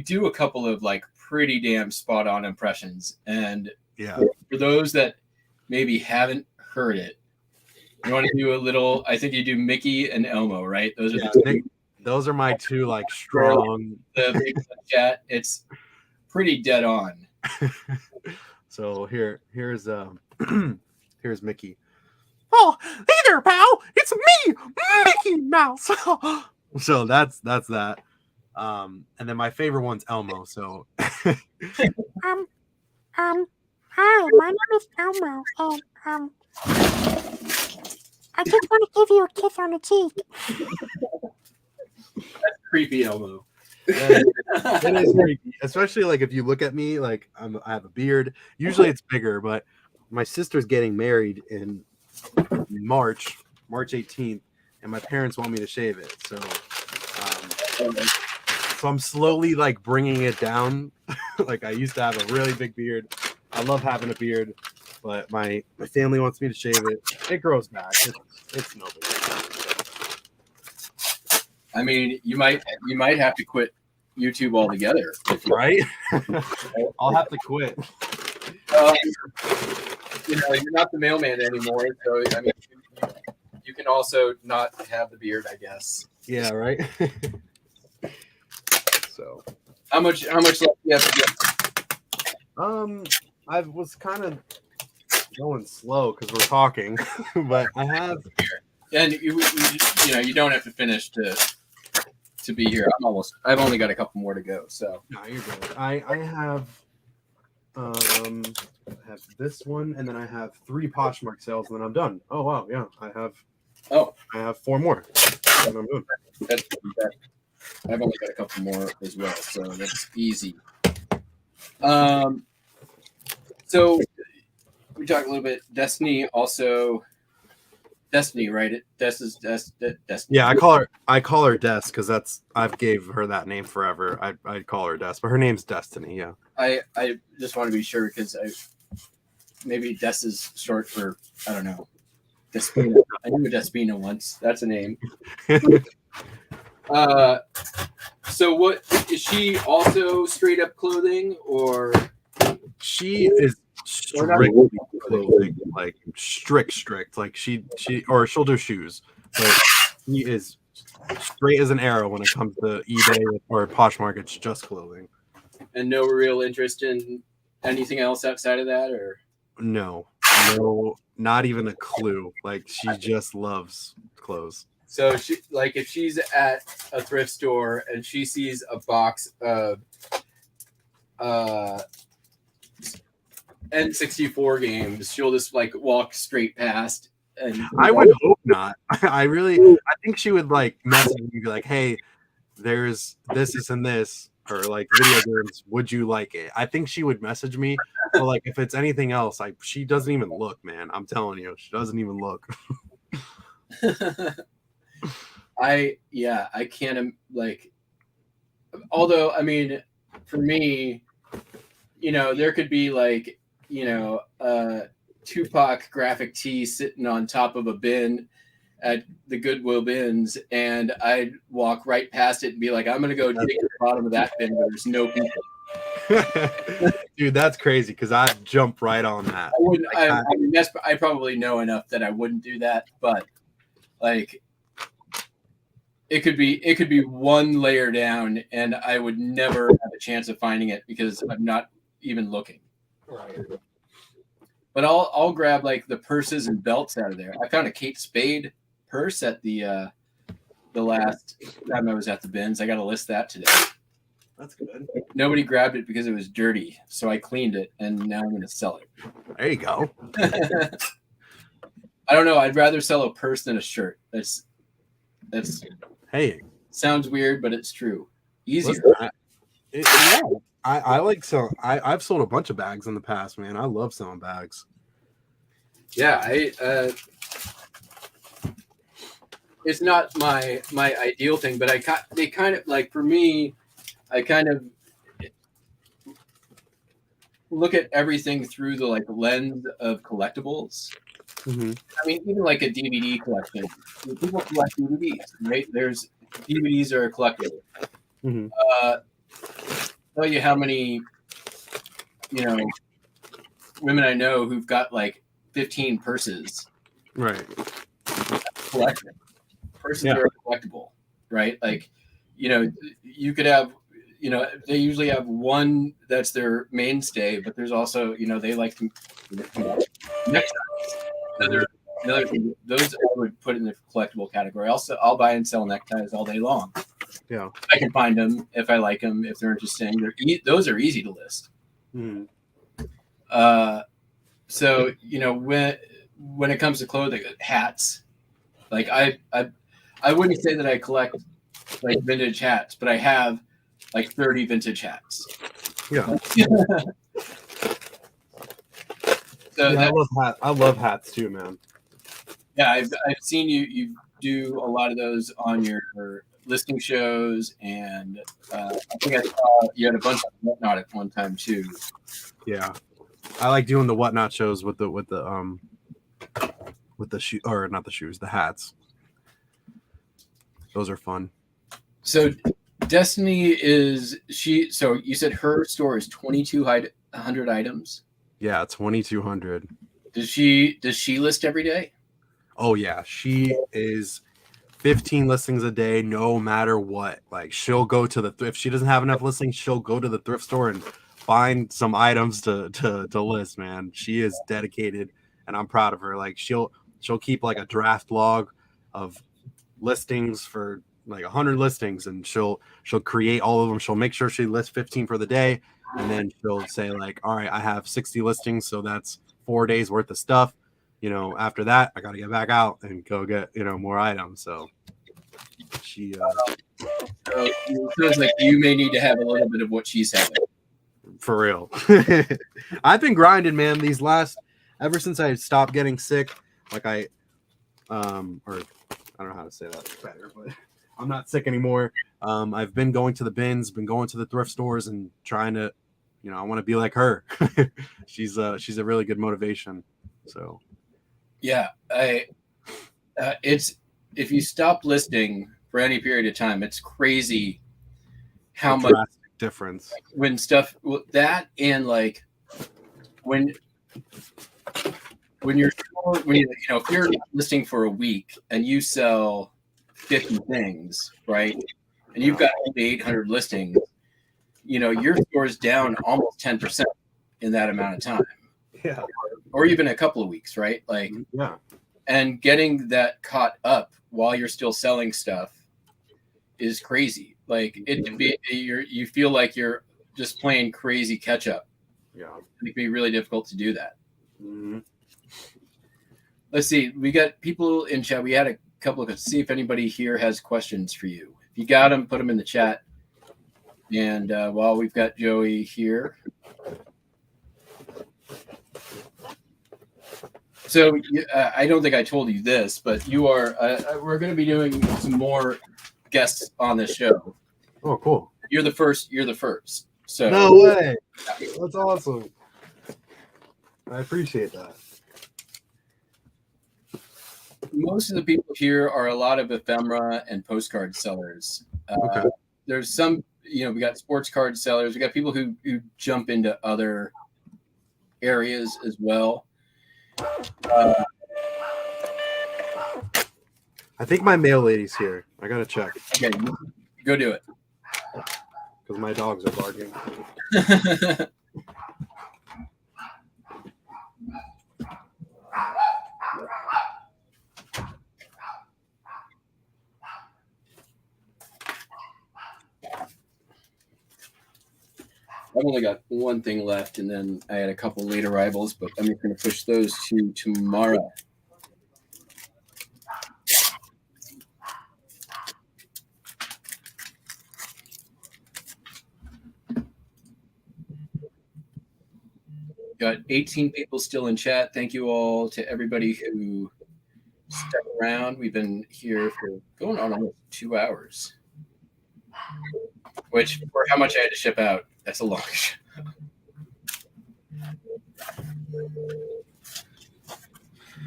do a couple of like pretty damn spot on impressions. And yeah, for those that maybe haven't heard it, you want to do a little, I think you do Mickey and Elmo, right? Those are those are my two like strong. The big chat. It's pretty dead on. So here's here's Mickey. Oh, hey there, pal! It's me, Mickey Mouse. So that's that. And then my favorite one's Elmo. So hi, my name is Elmo, and I just want to give you a kiss on the cheek. That's creepy, Elmo. It is creepy, especially like if you look at me, like I have a beard. Usually it's bigger, but my sister's getting married in March 18th, and my parents want me to shave it. So I'm slowly like bringing it down. Like I used to have a really big beard. I love having a beard, but my family wants me to shave it. It grows back. It's no big deal. I mean, you might have to quit YouTube altogether, right? I'll have to quit. You know, you're not the mailman anymore, so I mean, you can also not have the beard, I guess. Yeah, right. So, how much left do you have to get? I was kind of going slow because we're talking, but I have. And you know, you don't have to finish to be here. I've only got a couple more to go. So no, you're good. I have this one, and then I have 3 Poshmark sales, and then I'm done. Oh wow, yeah, I have 4 more, and I'm done. I've only got a couple more as well, so that's easy. So we talked a little bit. Destiny, right? Destiny. Yeah, I call her Des because I've gave her that name forever. I call her Des, but her name's Destiny. Yeah. I just want to be sure because maybe Des is short for, I don't know, Despina. I knew a Despina once. That's a name. So what is she also straight up clothing, or she is strictly clothing, like strict, like she'll do shoes, but she is straight as an arrow when it comes to eBay or Poshmark. It's just clothing. and no real interest in anything else outside of that, or No, not even a clue. Like she just loves clothes. so she like if she's at a thrift store and she sees a box of N64 games, she'll just like walk straight past. And I would hope not. I think she would like message me, be like, "Hey, there's this, and this, or like video games. Would you like it?" I think she would message me. But like if it's anything else, she doesn't even look, man. I'm telling you, she doesn't even look. I can't like. Although I mean, for me, there could be like Tupac graphic tee sitting on top of a bin at the Goodwill bins, and I'd walk right past it and be like, I'm gonna go dig to the bottom of that bin where there's no people. Dude, that's crazy because I'd jump right on that. I wouldn't. I probably know enough that I wouldn't do that, but like it could be one layer down, and I would never have a chance of finding it because I'm not even looking. Right. But I'll grab like the purses and belts out of there. I found a Kate Spade purse at the last time I was at the bins. I got to list that today. That's good. Nobody grabbed it because it was dirty, so I cleaned it, and now I'm going to sell it. There you go. I don't know. I'd rather sell a purse than a shirt. That's Hey, sounds weird, but it's true. Easier. Listen, I like so I've sold a bunch of bags in the past, man. I love selling bags. Yeah, it's not my ideal thing, but they kind of like, for me, I kind of look at everything through the like lens of collectibles. Mm-hmm. I mean, even like a DVD collection. People collect DVDs, right? There's DVDs are collectible. Mm-hmm. Tell you how many, women I know who've got like 15 purses. Right. Collection. Purses are collectible, right? Like, you could have, they usually have one that's their mainstay, but there's also, they like to neckties. Another thing, those I would put in the collectible category. Also, I'll buy and sell neckties all day long. Yeah, I can find them if I like them, if they're interesting. Those are easy to list. Mm. So when it comes to clothing, hats, like I wouldn't say that I collect like vintage hats, but I have like 30 vintage hats. Yeah. So yeah, I love hats too, man. Yeah, I've seen you do a lot of those on your listing shows, and I think I saw you had a bunch of whatnot at one time too. Yeah, I like doing the whatnot shows with the shoe, or not the shoes, the hats. Those are fun. So Destiny so you said her store is 2,200 items. Yeah, 2,200. Does she list every day? Oh yeah, she is 15 listings a day, no matter what. Like she'll go to if she doesn't have enough listings, she'll go to the thrift store and find some items to list, man. She is dedicated, and I'm proud of her. Like she'll keep like a draft log of listings for like 100 listings, and she'll create all of them. She'll make sure she lists 15 for the day, and then she'll say like, all right, I have 60 listings, so that's 4 days worth of stuff. After that, I got to get back out and go get, more items. So she, so it feels like you may need to have a little bit of what she's having. For real. I've been grinding, man, ever since I stopped getting sick. Like or I don't know how to say that better, but I'm not sick anymore. I've been going to the bins, been going to the thrift stores and trying to, I want to be like her. She's a really good motivation. So. Yeah, it's if you stop listing for any period of time, it's crazy how much difference when stuff that and like when you're if you're listing for a week and you sell 50 things, right, and you've got only 800 listings, your store is down almost 10% in that amount of time, Yeah. or even a couple of weeks, right? Like, Yeah. and getting that caught up while you're still selling stuff is crazy. Like it can be, you feel like you're just playing crazy catch up. Yeah. It can be really difficult to do that. Mm-hmm. Let's see. We got people in chat. We had a couple of, see if anybody here has questions for you. If you got them, put them in the chat. And while we've got Joey here. So I don't think I told you this, but you are, we're going to be doing some more guests on this show. Oh, cool. You're the first. So No way. That's awesome. I appreciate that. Most of the people here are a lot of ephemera and postcard sellers. Okay. There's some, we got sports card sellers. We got people who jump into other areas as well. I think my mail lady's here. I gotta check Okay, go do it. because my dogs are barking. I've only got one thing left, and then I had a couple late arrivals, but I'm just going to push those to tomorrow. Got 18 people still in chat. Thank you all to everybody who stuck around. We've been here for going on almost 2 hours, which for how much I had to ship out, that's a long show.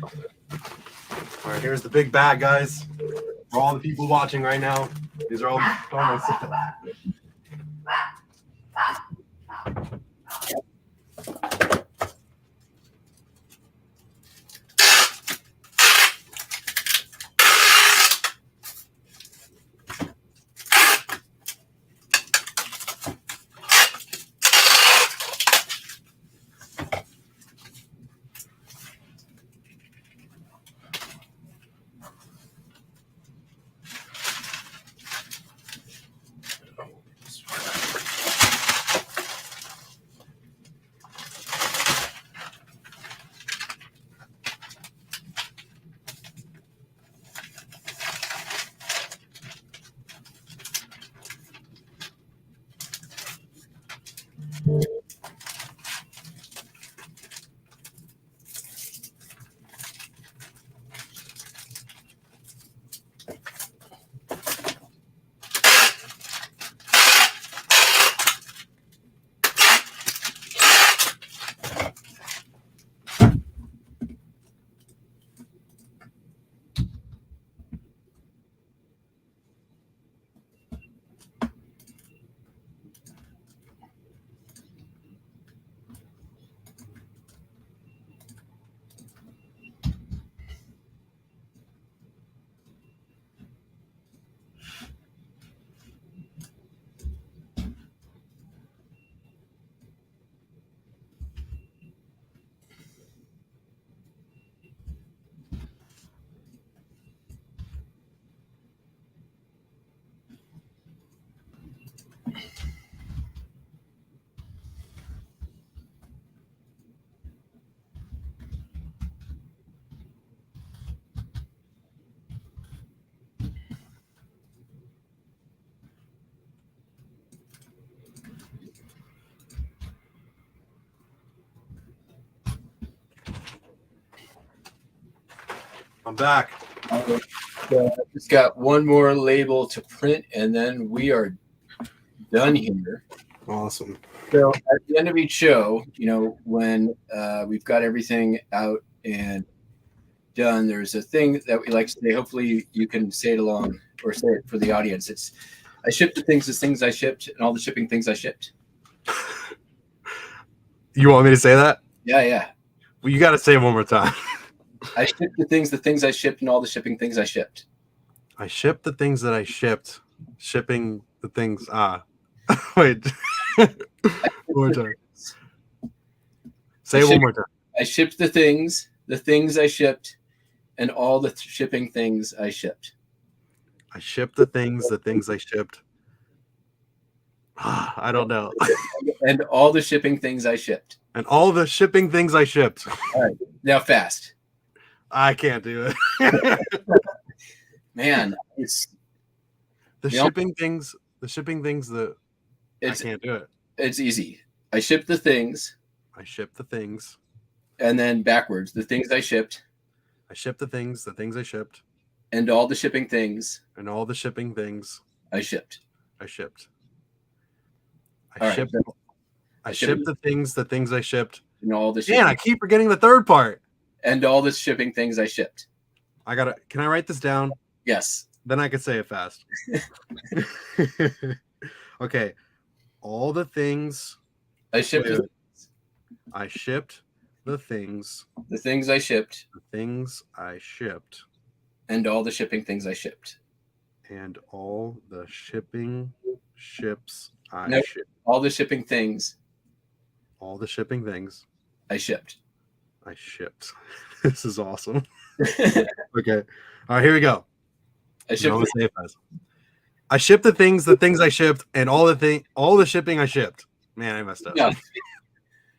All right, here's the big bag, guys. For all the people watching right now, these are all my stuff. I'm back. Just got one more label to print, and then we are done here. Awesome. So at the end of each show, when we've got everything out and done, there's a thing that we like to say. Hopefully you can say it along or say it for the audience. It's, I shipped the things I shipped, and all the shipping things I shipped. You want me to say that? Yeah. Well, you got to say it one more time. I shipped the things I shipped, and all the shipping things I shipped. I shipped the things that I shipped. Shipping the things. Wait. One more time. Say it one more time. I shipped the things I shipped, and all the shipping things I shipped. I shipped the things I shipped. I don't know. And all the shipping things I shipped. And all the shipping things I shipped. All right, now fast. I can't do it. Man, it's The You know- shipping things that I it's can't do it. it's easy. I shipped the things, I ship the things. and then backwards, the things I shipped, I ship the things I shipped, and all the shipping things and all the shipping things I shipped. I shipped. All I right, shipped. so I shipped- shipped the things I shipped. and all the shipping, Man, I keep forgetting the third part. and all the shipping things I shipped. Can I write this down? Yes. Then I could say it fast. Okay. All the things I shipped Wait. I shipped, the things the things I shipped, I shipped, and all the shipping things I shipped. and all the shipping ships I Nope. shipped. All the shipping things All the shipping things I shipped. I shipped. This is awesome. Okay. All right, here we go. I No, shipped. I'm gonna say it fast. I shipped the things I shipped, and all the shipping I shipped. Man, I messed up. No,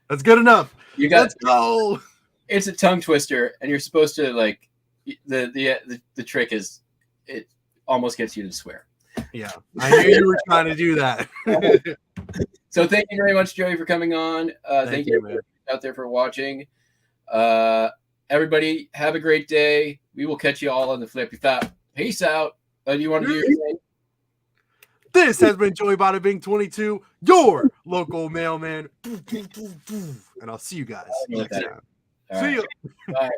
That's good enough. you got. Let's go. It's a tongue twister, and you're supposed to like the trick is it almost gets you to swear. Yeah, I knew you were trying to do that. So thank you very much, Joey, for coming on. Thank you man. out there for watching. Everybody, have a great day. We will catch you all on the flippy flap. Peace out. Do you want to do your thing? This has been Joey Bada Bing 22, your local mailman. And I'll see you guys know what next that time. All See right. ya. Bye.